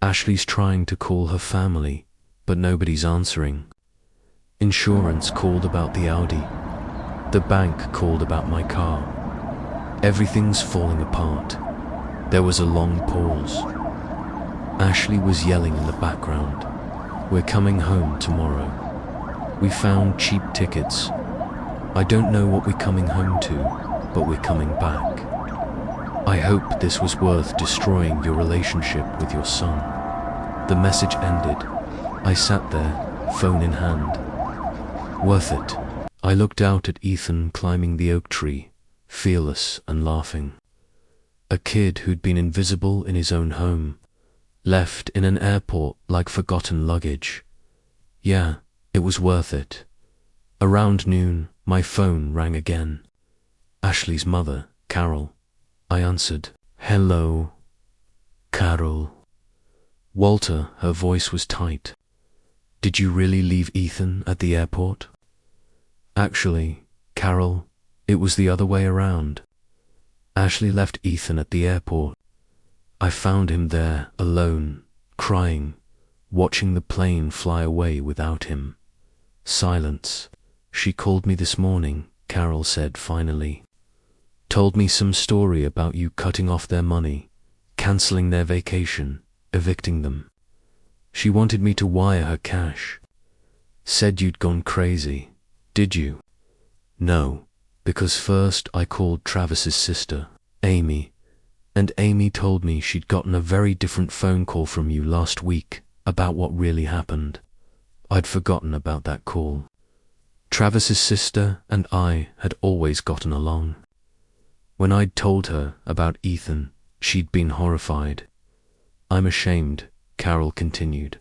Ashley's trying to call her family, but nobody's answering. Insurance called about the Audi. The bank called about my car. Everything's falling apart. There was a long pause. Ashley was yelling in the background. We're coming home tomorrow. We found cheap tickets. I don't know what we're coming home to, but we're coming back. I hope this was worth destroying your relationship with your son. The message ended. I sat there, phone in hand. Worth it. I looked out at Ethan climbing the oak tree, fearless and laughing. A kid who'd been invisible in his own home, left in an airport like forgotten luggage. Yeah, it was worth it. Around noon, my phone rang again. Ashley's mother, Carol. I answered. Hello, Carol. Walter, her voice was tight. Did you really leave Ethan at the airport? Actually, Carol, it was the other way around. Ashley left Ethan at the airport. I found him there, alone, crying, watching the plane fly away without him. Silence. She called me this morning, Carol said finally. Told me some story about you cutting off their money, cancelling their vacation, evicting them. She wanted me to wire her cash. Said you'd gone crazy. Did you? No, because first I called Travis's sister, Amy, and Amy told me she'd gotten a very different phone call from you last week about what really happened. I'd forgotten about that call. Travis's sister and I had always gotten along. When I'd told her about Ethan, she'd been horrified. I'm ashamed, Carol continued,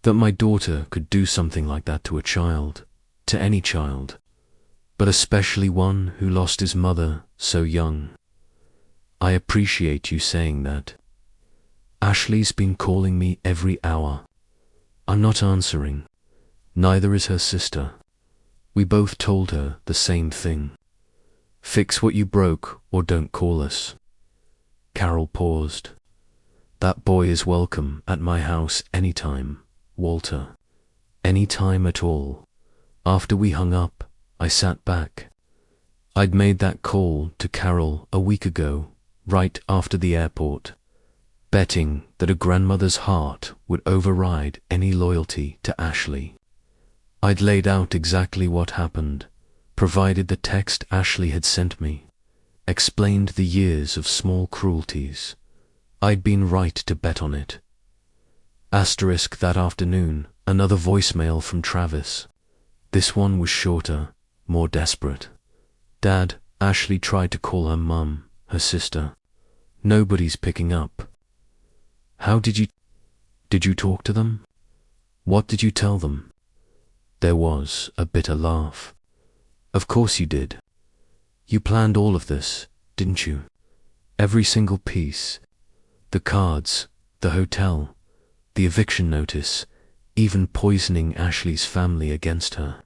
that my daughter could do something like that to a child, to any child, but especially one who lost his mother so young. I appreciate you saying that. Ashley's been calling me every hour. I'm not answering. Neither is her sister. We both told her the same thing. Fix what you broke or don't call us. Carol paused. That boy is welcome at my house anytime, Walter. Any time at all. After we hung up, I sat back. I'd made that call to Carol a week ago, right after the airport, betting that a grandmother's heart would override any loyalty to Ashley. I'd laid out exactly what happened, provided the text Ashley had sent me, explained the years of small cruelties. I'd been right to bet on it. Asterisk that afternoon, another voicemail from Travis. This one was shorter, more desperate. Dad, Ashley tried to call her mum, her sister. Nobody's picking up. How did you talk to them? What did you tell them? There was a bitter laugh. Of course you did. You planned all of this, didn't you? Every single piece. The cards, the hotel, the eviction notice, even poisoning Ashley's family against her.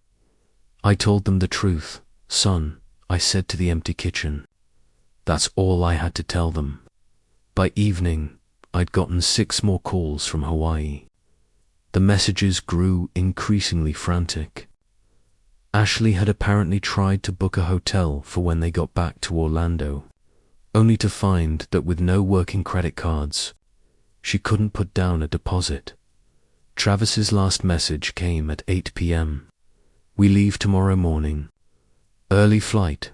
I told them the truth, son, I said to the empty kitchen. That's all I had to tell them. By evening, I'd gotten 6 more calls from Hawaii. The messages grew increasingly frantic. Ashley had apparently tried to book a hotel for when they got back to Orlando, only to find that with no working credit cards, she couldn't put down a deposit. Travis's last message came at 8 p.m. We leave tomorrow morning. Early flight.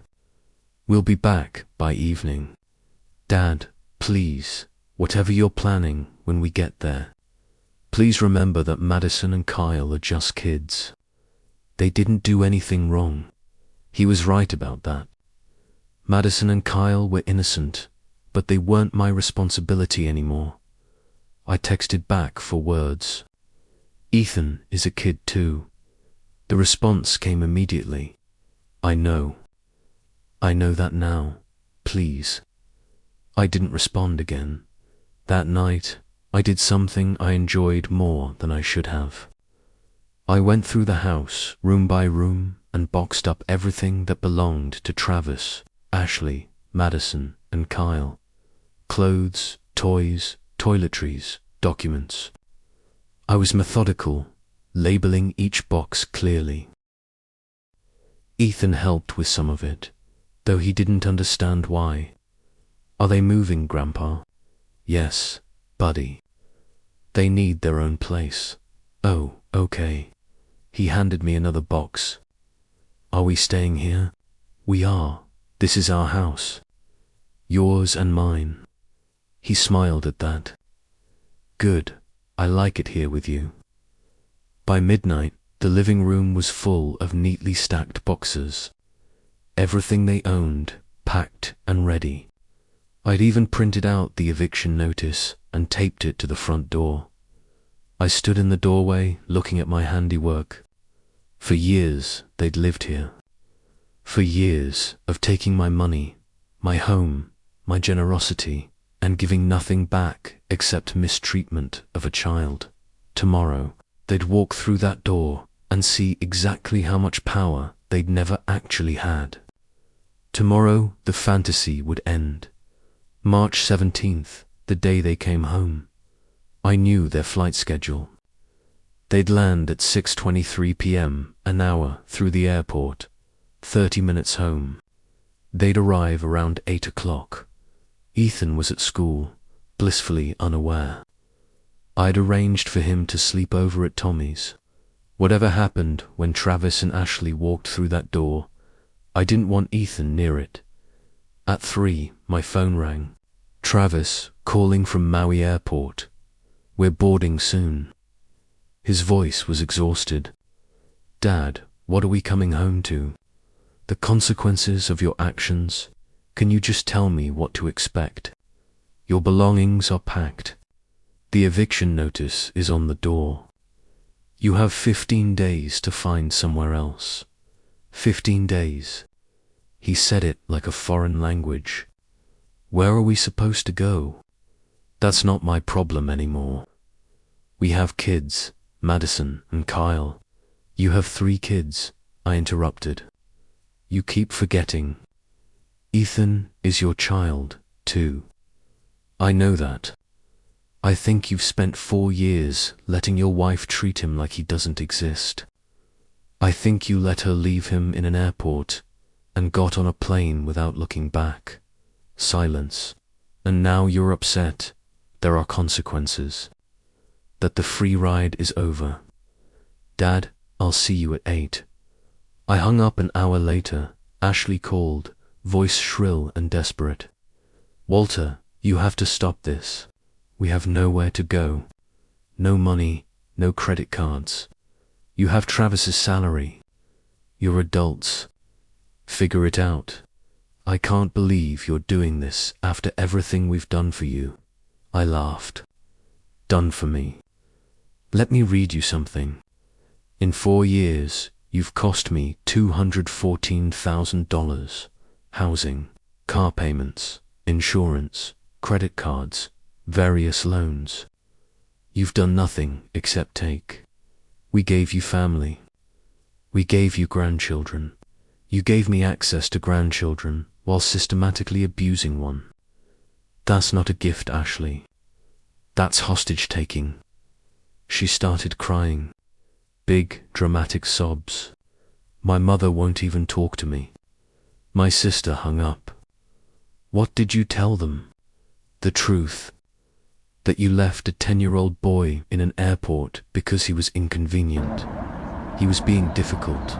We'll be back by evening. Dad, please, whatever you're planning when we get there, please remember that Madison and Kyle are just kids. They didn't do anything wrong. He was right about that. Madison and Kyle were innocent, but they weren't my responsibility anymore. I texted back for words. Ethan is a kid too. The response came immediately. I know. I know that now. Please. I didn't respond again. That night, I did something I enjoyed more than I should have. I went through the house, room by room, and boxed up everything that belonged to Travis, Ashley, Madison, and Kyle. Clothes, toys, toiletries, documents. I was methodical, labeling each box clearly. Ethan helped with some of it, though he didn't understand why. Are they moving, Grandpa? Yes, buddy. They need their own place. Oh, okay. He handed me another box. Are we staying here? We are. This is our house. Yours and mine. He smiled at that. Good. I like it here with you. By midnight, the living room was full of neatly stacked boxes. Everything they owned, packed and ready. I'd even printed out the eviction notice and taped it to the front door. I stood in the doorway looking at my handiwork. For years, they'd lived here. For years of taking my money, my home, my generosity, and giving nothing back except mistreatment of a child. Tomorrow, They'd walk through that door and see exactly how much power they'd never actually had. Tomorrow the fantasy would end. March 17th, the day they came home. I knew their flight schedule. They'd land at 6:23 p.m., an hour through the airport, 30 minutes home. They'd arrive around 8 o'clock. Ethan was at school, blissfully unaware. I'd arranged for him to sleep over at Tommy's. Whatever happened when Travis and Ashley walked through that door, I didn't want Ethan near it. At 3, my phone rang. Travis, calling from Maui Airport. We're boarding soon. His voice was exhausted. Dad, what are we coming home to? The consequences of your actions? Can you just tell me what to expect? Your belongings are packed. The eviction notice is on the door. You have 15 days to find somewhere else. 15 days. He said it like a foreign language. Where are we supposed to go? That's not my problem anymore. We have kids, Madison and Kyle. You have 3 kids, I interrupted. You keep forgetting. Ethan is your child, too. I know that. I think you've spent 4 years letting your wife treat him like he doesn't exist. I think you let her leave him in an airport and got on a plane without looking back. Silence. And now you're upset. There are consequences. That the free ride is over. Dad, I'll see you at 8. I hung up an hour later. Ashley called, voice shrill and desperate. Walter, you have to stop this. We have nowhere to go. No money, no credit cards. You have Travis's salary. You're adults. Figure it out. I can't believe you're doing this after everything we've done for you. I laughed. Done for me. Let me read you something. In 4 years, you've cost me $214,000. Housing, car payments, insurance, credit cards, various loans. You've done nothing except take. We gave you family. We gave you grandchildren. You gave me access to grandchildren while systematically abusing one. That's not a gift, Ashley. That's hostage-taking. She started crying. Big, dramatic sobs. My mother won't even talk to me. My sister hung up. What did you tell them? The truth. That you left a 10-year-old boy in an airport because he was inconvenient. He was being difficult.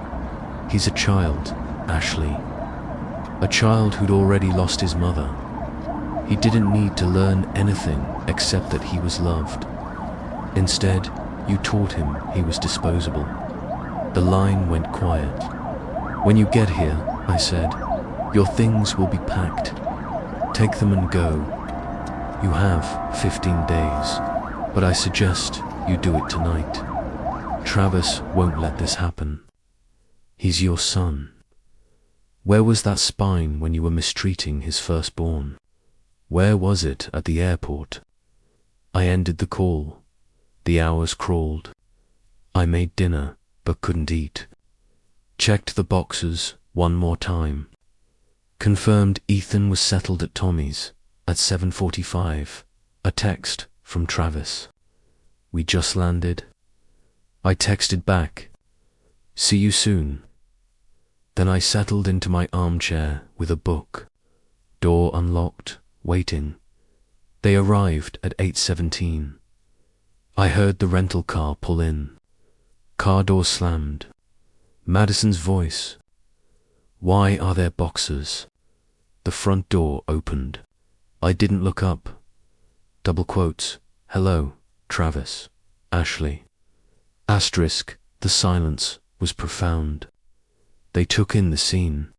He's a child, Ashley. A child who'd already lost his mother. He didn't need to learn anything except that he was loved. Instead, you taught him he was disposable. The line went quiet. When you get here, I said, your things will be packed. Take them and go. You have 15 days, but I suggest you do it tonight. Travis won't let this happen. He's your son. Where was that spine when you were mistreating his firstborn? Where was it at the airport? I ended the call. The hours crawled. I made dinner, but couldn't eat. Checked the boxes one more time. Confirmed Ethan was settled at Tommy's at 7:45. A text from Travis. We just landed. I texted back. See you soon. Then I settled into my armchair with a book. Door unlocked, waiting. They arrived at 8:17. I heard the rental car pull in. Car door slammed. Madison's voice. Why are there boxes? The front door opened. I didn't look up. Double quotes. Hello, Travis. Ashley. Asterisk. The silence was profound. They took in the scene.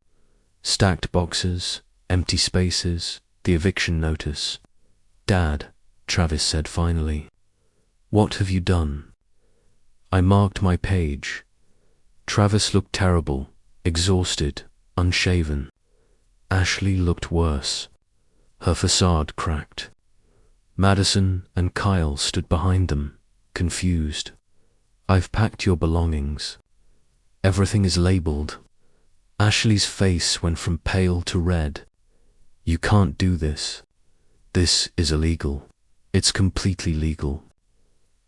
Stacked boxes, empty spaces, the eviction notice. Dad, Travis said finally. What have you done? I marked my page. Travis looked terrible, exhausted, unshaven. Ashley looked worse. Her facade cracked. Madison and Kyle stood behind them, confused. I've packed your belongings. Everything is labeled. Ashley's face went from pale to red. You can't do this. This is illegal. It's completely legal.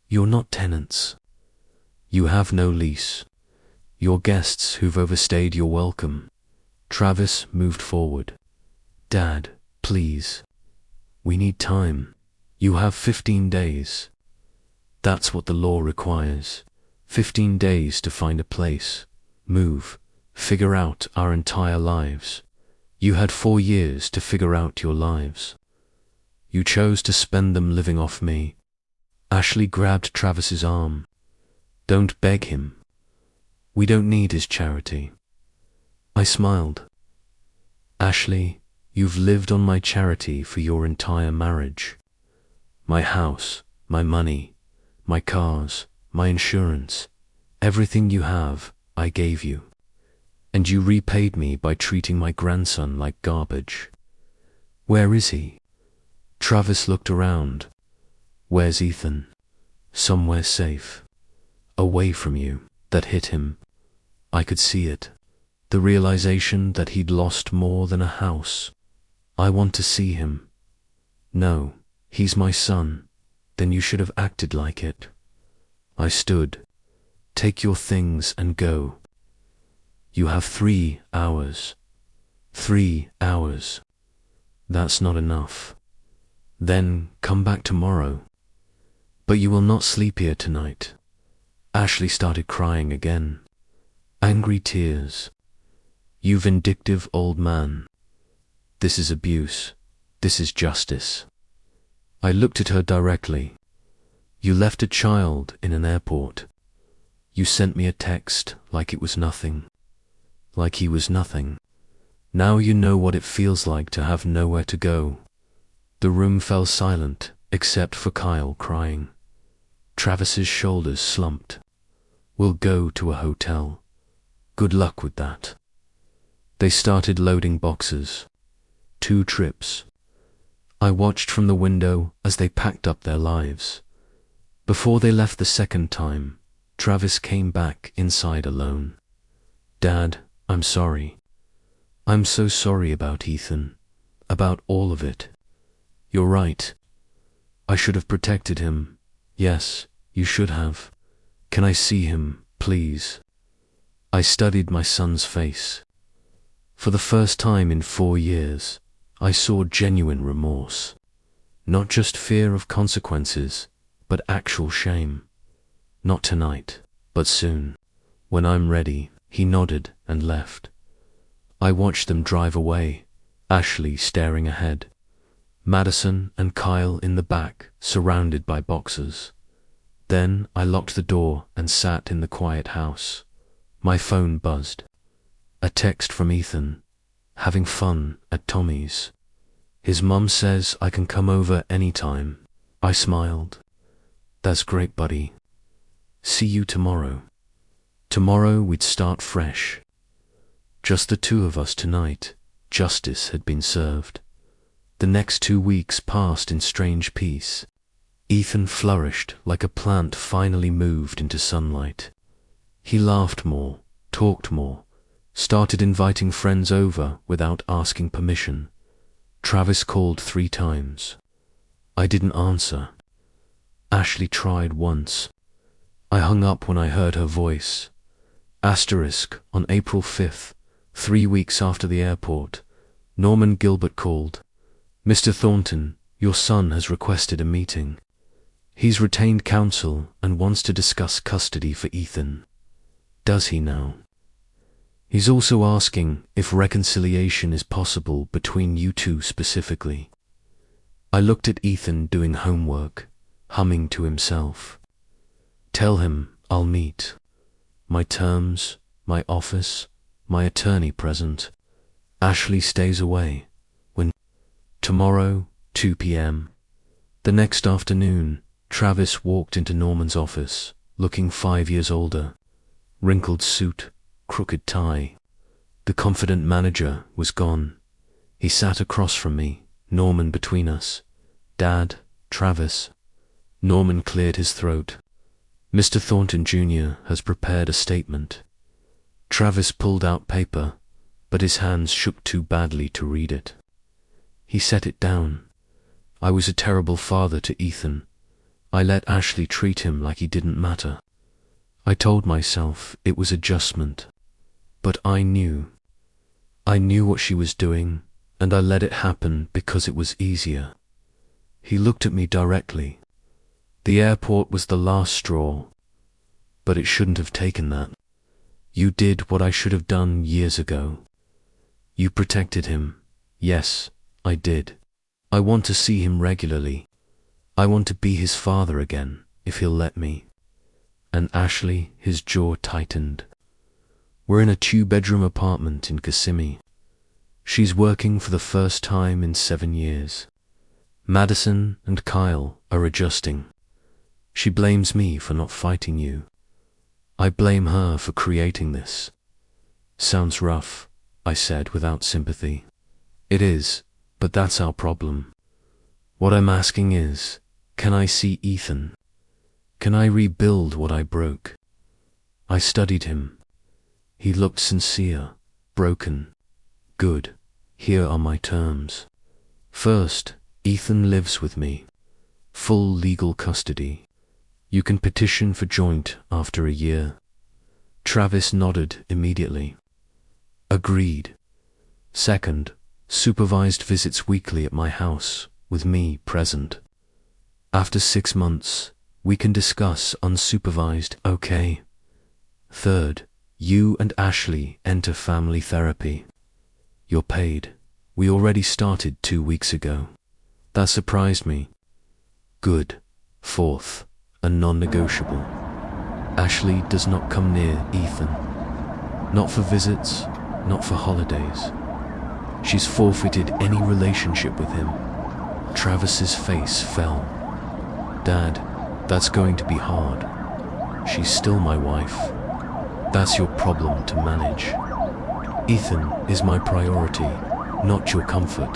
You're not tenants. You have no lease. You're guests who've overstayed your welcome. Travis moved forward. Dad, please. We need time. You have 15 days. That's what the law requires. 15 days to find a place, move, figure out our entire lives. You had 4 years to figure out your lives. You chose to spend them living off me. Ashley grabbed Travis's arm. Don't beg him. We don't need his charity. I smiled. Ashley, you've lived on my charity for your entire marriage. My house, my money, my cars, my insurance, everything you have, I gave you. And you repaid me by treating my grandson like garbage. Where is he? Travis looked around. Where's Ethan? Somewhere safe. Away from you. That hit him. I could see it. The realization that he'd lost more than a house. I want to see him. No, he's my son. Then you should have acted like it. I stood. Take your things and go. You have 3 hours. 3 hours. That's not enough. Then come back tomorrow. But you will not sleep here tonight. Ashley started crying again. Angry tears. You vindictive old man. This is abuse. This is justice. I looked at her directly. You left a child in an airport. You sent me a text like it was nothing. Like he was nothing. Now you know what it feels like to have nowhere to go. The room fell silent, except for Kyle crying. Travis's shoulders slumped. We'll go to a hotel. Good luck with that. They started loading boxes. 2 trips. I watched from the window as they packed up their lives. Before they left the second time, Travis came back inside alone. Dad, I'm sorry. I'm so sorry about Ethan. About all of it. You're right. I should have protected him. Yes, you should have. Can I see him, please? I studied my son's face. For the first time in 4 years, I saw genuine remorse. Not just fear of consequences, but actual shame. Not tonight, but soon. When I'm ready, he nodded and left. I watched them drive away, Ashley staring ahead. Madison and Kyle in the back, surrounded by boxers. Then I locked the door and sat in the quiet house. My phone buzzed. A text from Ethan. Having fun at Tommy's. His mum says I can come over anytime. I smiled. That's great, buddy. See you tomorrow. Tomorrow we'd start fresh. Just the 2 of us tonight. Justice had been served. The next 2 weeks passed in strange peace. Ethan flourished like a plant finally moved into sunlight. He laughed more, talked more, started inviting friends over without asking permission. Travis called 3 times. I didn't answer. Ashley tried once. I hung up when I heard her voice. Asterisk on April 5th, 3 weeks after the airport, Norman Gilbert called. Mr. Thornton, your son has requested a meeting. He's retained counsel and wants to discuss custody for Ethan. Does he now? He's also asking if reconciliation is possible between you 2 specifically. I looked at Ethan doing homework, humming to himself. Tell him I'll meet. My terms, my office, my attorney present. Ashley stays away. When tomorrow, 2 p.m. The next afternoon, Travis walked into Norman's office, looking 5 years older. Wrinkled suit, crooked tie. The confident manager was gone. He sat across from me, Norman between us. Dad, Travis. Norman cleared his throat. Mr. Thornton Jr. has prepared a statement. Travis pulled out paper, but his hands shook too badly to read it. He set it down. I was a terrible father to Ethan. I let Ashley treat him like he didn't matter. I told myself it was adjustment, but I knew. I knew what she was doing, and I let it happen because it was easier. He looked at me directly. The airport was the last straw, but it shouldn't have taken that. You did what I should have done years ago. You protected him. Yes, I did. I want to see him regularly. I want to be his father again, if he'll let me. And Ashley, his jaw tightened. We're in a 2-bedroom apartment in Kissimmee. She's working for the first time in 7 years. Madison and Kyle are adjusting. She blames me for not fighting you. I blame her for creating this. Sounds rough, I said without sympathy. It is, but that's our problem. What I'm asking is, can I see Ethan? Can I rebuild what I broke? I studied him. He looked sincere, broken, good. Here are my terms. First, Ethan lives with me. Full legal custody. You can petition for joint after a year. Travis nodded immediately. Agreed. Second, supervised visits weekly at my house, with me present. After 6 months, we can discuss unsupervised, okay? Third, you and Ashley enter family therapy. You're paid. We already started 2 weeks ago. That surprised me. Good. Fourth, a non-negotiable. Ashley does not come near Ethan. Not for visits, not for holidays. She's forfeited any relationship with him. Travis's face fell. Dad, that's going to be hard. She's still my wife. That's your problem to manage. Ethan is my priority, not your comfort.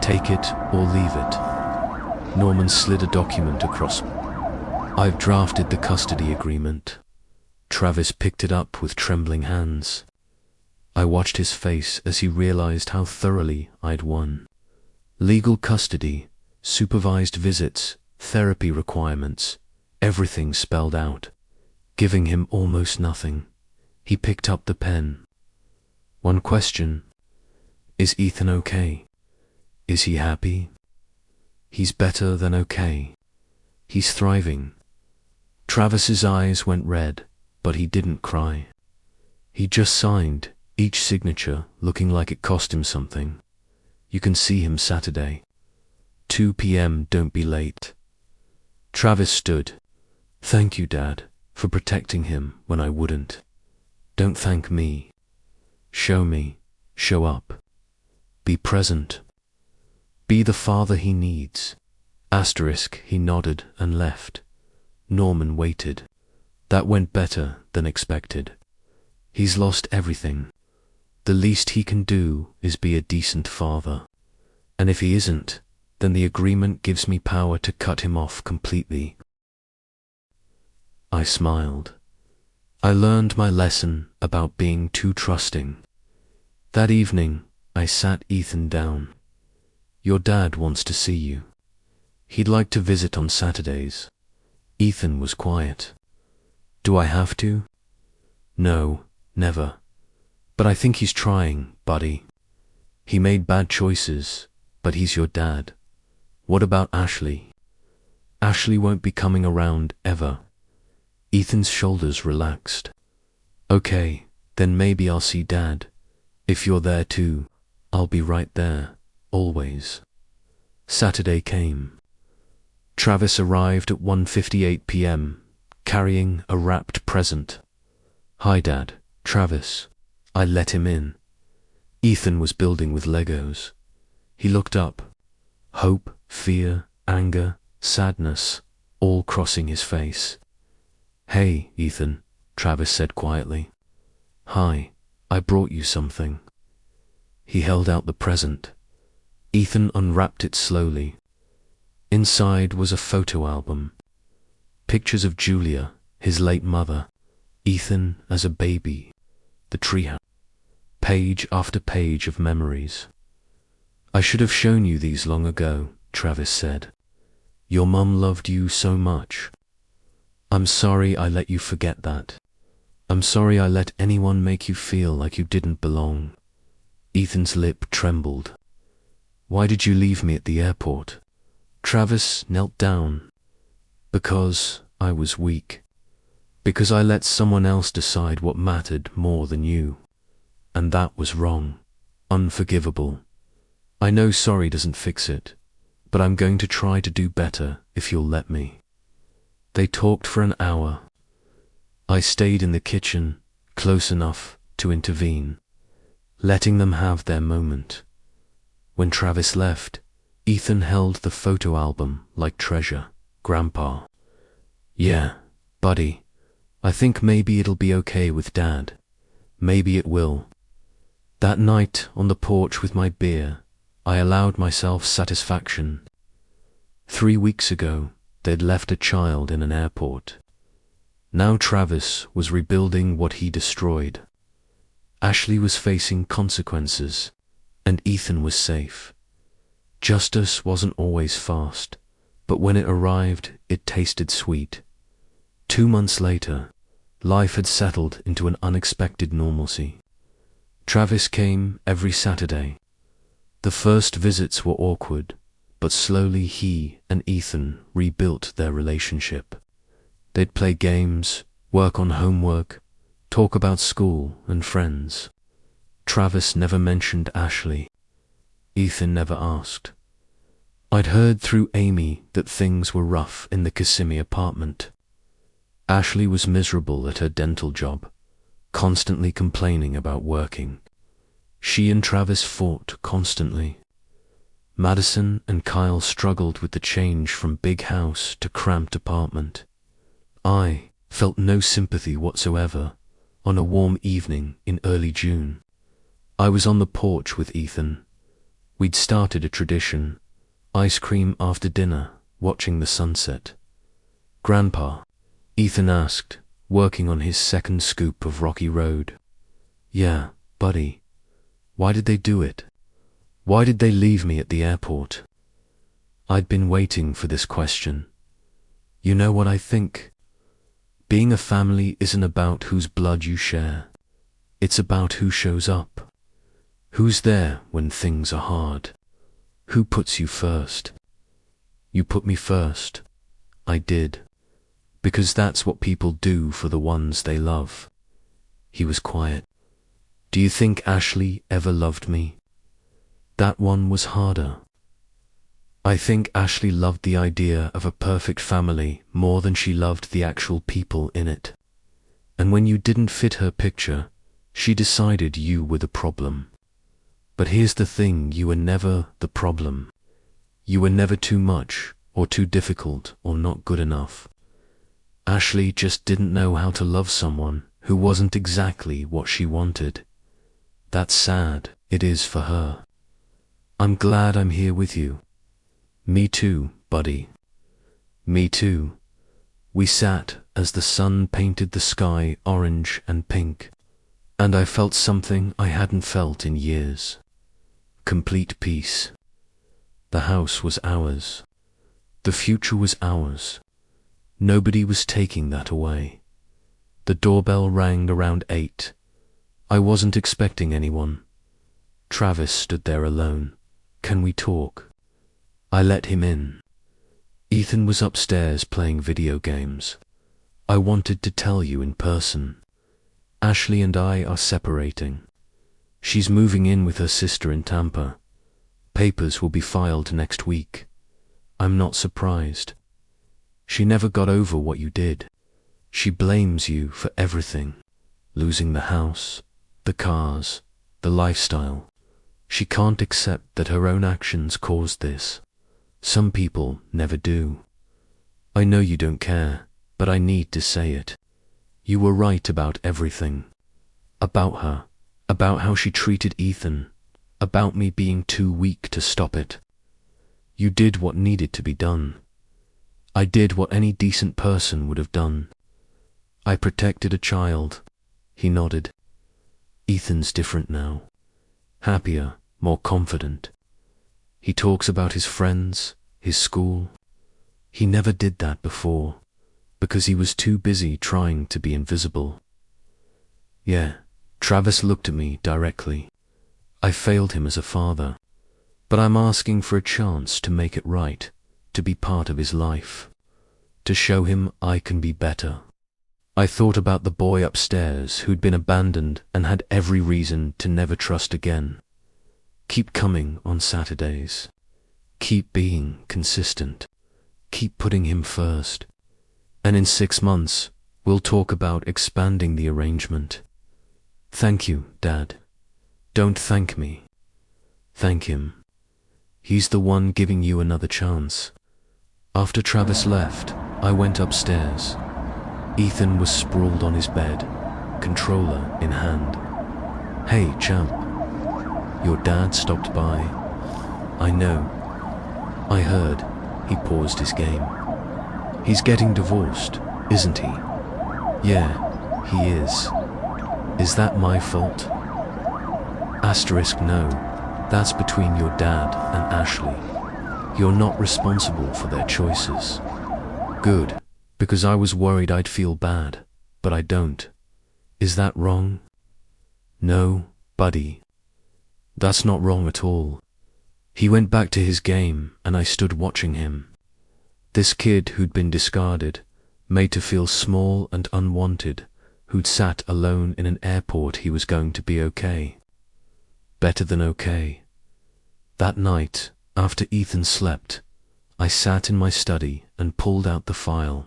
Take it or leave it. Norman slid a document across. I've drafted the custody agreement. Travis picked it up with trembling hands. I watched his face as he realized how thoroughly I'd won. Legal custody, supervised visits, therapy requirements, everything spelled out, giving him almost nothing. He picked up the pen. One question. Is Ethan okay? Is he happy? He's better than okay. He's thriving. Travis's eyes went red, but he didn't cry. He just signed, each signature looking like it cost him something. You can see him Saturday. 2 p.m. Don't be late. Travis stood. Thank you, Dad, for protecting him when I wouldn't. Don't thank me. Show me. Show up. Be present. Be the father he needs. Asterisk, he nodded and left. Norman waited. That went better than expected. He's lost everything. The least he can do is be a decent father. And if he isn't, then the agreement gives me power to cut him off completely. I smiled. I learned my lesson about being too trusting. That evening, I sat Ethan down. Your dad wants to see you. He'd like to visit on Saturdays. Ethan was quiet. Do I have to? No, never. But I think he's trying, buddy. He made bad choices, but he's your dad. What about Ashley? Ashley won't be coming around ever. Ethan's shoulders relaxed. Okay, then maybe I'll see Dad. If you're there too, I'll be right there, always. Saturday came. Travis arrived at 1:58 p.m., carrying a wrapped present. Hi, Dad. Travis. I let him in. Ethan was building with Legos. He looked up. Hope, fear, anger, sadness, all crossing his face. Hey, Ethan, Travis said quietly. Hi, I brought you something. He held out the present. Ethan unwrapped it slowly. Inside was a photo album. Pictures of Julia, his late mother, Ethan as a baby, the treehouse. Page after page of memories. I should have shown you these long ago, Travis said. Your mum loved you so much. I'm sorry I let you forget that. I'm sorry I let anyone make you feel like you didn't belong. Ethan's lip trembled. Why did you leave me at the airport? Travis knelt down. Because I was weak. Because I let someone else decide what mattered more than you. And that was wrong. Unforgivable. I know sorry doesn't fix it, but I'm going to try to do better if you'll let me. They talked for an hour. I stayed in the kitchen, close enough to intervene, letting them have their moment. When Travis left, Ethan held the photo album like treasure. Grandpa. Yeah, buddy. I think maybe it'll be okay with Dad. Maybe it will. That night on the porch with my beer, I allowed myself satisfaction. 3 weeks ago, they'd left a child in an airport. Now Travis was rebuilding what he destroyed. Ashley was facing consequences, and Ethan was safe. Justice wasn't always fast, but when it arrived, it tasted sweet. 2 months later, life had settled into an unexpected normalcy. Travis came every Saturday. The first visits were awkward, but slowly he and Ethan rebuilt their relationship. They'd play games, work on homework, talk about school and friends. Travis never mentioned Ashley. Ethan never asked. I'd heard through Amy that things were rough in the Kissimmee apartment. Ashley was miserable at her dental job, constantly complaining about working. She and Travis fought constantly. Madison and Kyle struggled with the change from big house to cramped apartment. I felt no sympathy whatsoever on a warm evening in early June. I was on the porch with Ethan. We'd started a tradition, ice cream after dinner, watching the sunset. Grandpa, Ethan asked, working on his second scoop of Rocky Road. Yeah, buddy. Why did they do it? Why did they leave me at the airport? I'd been waiting for this question. You know what I think? Being a family isn't about whose blood you share. It's about who shows up. Who's there when things are hard? Who puts you first? You put me first. I did. Because that's what people do for the ones they love. He was quiet. Do you think Ashley ever loved me? That one was harder. I think Ashley loved the idea of a perfect family more than she loved the actual people in it. And when you didn't fit her picture, she decided you were the problem. But here's the thing, you were never the problem. You were never too much, or too difficult, or not good enough. Ashley just didn't know how to love someone who wasn't exactly what she wanted. That's sad, it is for her. I'm glad I'm here with you. Me too, buddy. Me too. We sat as the sun painted the sky orange and pink, and I felt something I hadn't felt in years. Complete peace. The house was ours. The future was ours. Nobody was taking that away. The doorbell rang around 8. I wasn't expecting anyone. Travis stood there alone. Can we talk? I let him in. Ethan was upstairs playing video games. I wanted to tell you in person. Ashley and I are separating. She's moving in with her sister in Tampa. Papers will be filed next week. I'm not surprised. She never got over what you did. She blames you for everything. Losing the house, the cars, the lifestyle. She can't accept that her own actions caused this. Some people never do. I know you don't care, but I need to say it. You were right about everything. About her, about how she treated Ethan, about me being too weak to stop it. You did what needed to be done. I did what any decent person would have done. I protected a child. He nodded. Ethan's different now. Happier, more confident. He talks about his friends, his school. He never did that before, because he was too busy trying to be invisible. Yeah, Travis looked at me directly. I failed him as a father, but I'm asking for a chance to make it right, to be part of his life, to show him I can be better. I thought about the boy upstairs who'd been abandoned and had every reason to never trust again. Keep coming on Saturdays. Keep being consistent. Keep putting him first. And in 6 months, we'll talk about expanding the arrangement. Thank you, Dad. Don't thank me. Thank him. He's the one giving you another chance. After Travis left, I went upstairs. Ethan was sprawled on his bed, controller in hand. Hey, champ. Your dad stopped by. I know. I heard. He paused his game. He's getting divorced, isn't he? Yeah, he is. Is that my fault? Asterisk no. That's between your dad and Ashley. You're not responsible for their choices. Good, because I was worried I'd feel bad, but I don't. Is that wrong? No, buddy. That's not wrong at all. He went back to his game and I stood watching him. This kid who'd been discarded, made to feel small and unwanted, who'd sat alone in an airport, he was going to be okay. Better than okay. That night, after Ethan slept, I sat in my study and pulled out the file.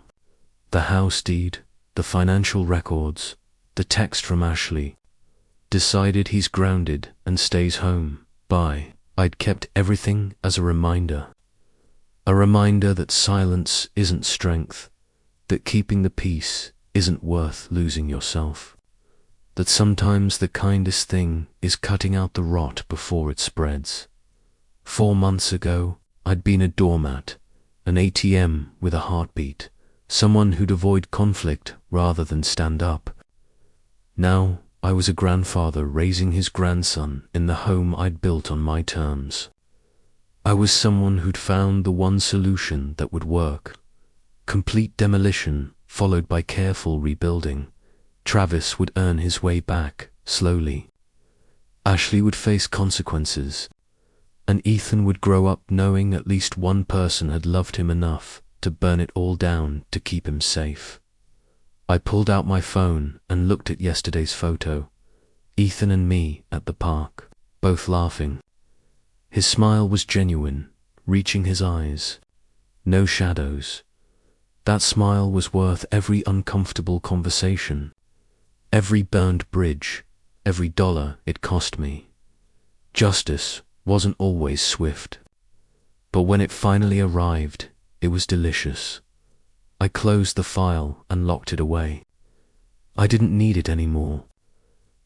The house deed, the financial records, the text from Ashley. Decided he's grounded and stays home. I'd kept everything as a reminder. A reminder that silence isn't strength, that keeping the peace isn't worth losing yourself, that sometimes the kindest thing is cutting out the rot before it spreads. 4 months ago, I'd been a doormat, an ATM with a heartbeat, someone who'd avoid conflict rather than stand up. Now, I was a grandfather raising his grandson in the home I'd built on my terms. I was someone who'd found the one solution that would work. Complete demolition followed by careful rebuilding. Travis would earn his way back, slowly. Ashley would face consequences, and Ethan would grow up knowing at least one person had loved him enough to burn it all down to keep him safe. I pulled out my phone and looked at yesterday's photo. Ethan and me at the park, both laughing. His smile was genuine, reaching his eyes. No shadows. That smile was worth every uncomfortable conversation, every burned bridge, every dollar it cost me. Justice wasn't always swift, but when it finally arrived, it was delicious. I closed the file and locked it away. I didn't need it anymore.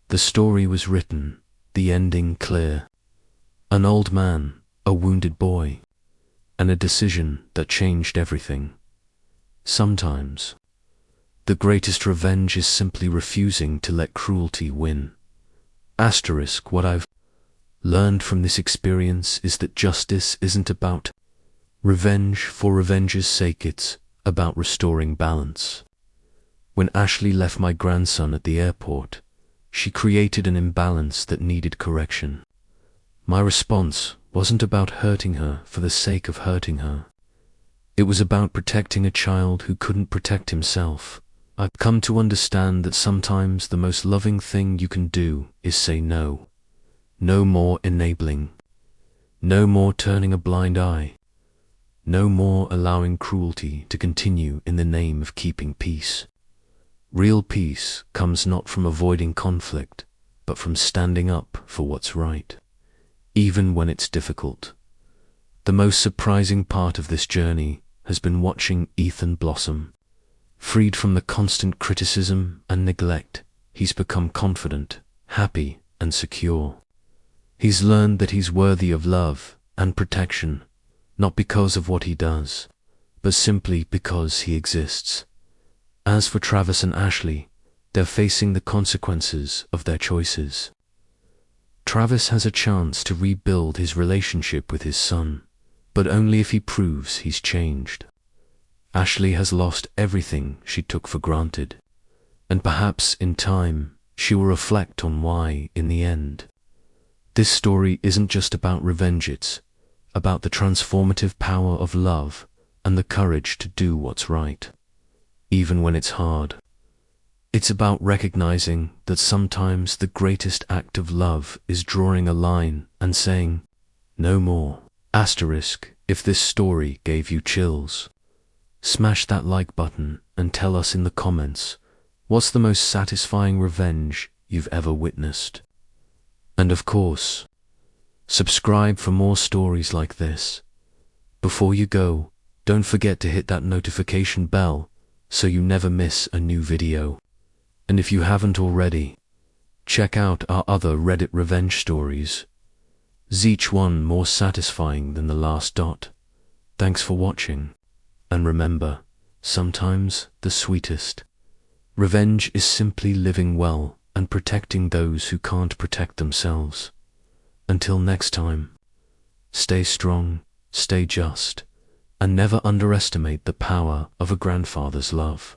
The story was written, the ending clear. An old man, a wounded boy, and a decision that changed everything. Sometimes, the greatest revenge is simply refusing to let cruelty win. Asterisk, what I've learned from this experience is that justice isn't about revenge for revenge's sake, it's about restoring balance. When Ashley left my grandson at the airport, she created an imbalance that needed correction. My response wasn't about hurting her for the sake of hurting her. It was about protecting a child who couldn't protect himself. I've come to understand that sometimes the most loving thing you can do is say no. No more enabling. No more turning a blind eye. No more allowing cruelty to continue in the name of keeping peace. Real peace comes not from avoiding conflict, but from standing up for what's right, even when it's difficult. The most surprising part of this journey has been watching Ethan blossom. Freed from the constant criticism and neglect, he's become confident, happy, and secure. He's learned that he's worthy of love and protection, not because of what he does, but simply because he exists. As for Travis and Ashley, they're facing the consequences of their choices. Travis has a chance to rebuild his relationship with his son, but only if he proves he's changed. Ashley has lost everything she took for granted, and perhaps in time she will reflect on why in the end. This story isn't just about revenge, it's about the transformative power of love and the courage to do what's right, even when it's hard. It's about recognizing that sometimes the greatest act of love is drawing a line and saying, no more. Asterisk, if this story gave you chills, smash that like button and tell us in the comments, what's the most satisfying revenge you've ever witnessed? And of course, subscribe for more stories like this. Before you go, don't forget to hit that notification bell so you never miss a new video. And if you haven't already, check out our other Reddit revenge stories, each one more satisfying than the last. Thanks for watching, and remember, sometimes the sweetest revenge is simply living well and protecting those who can't protect themselves. Until next time, stay strong, stay just, and never underestimate the power of a grandfather's love.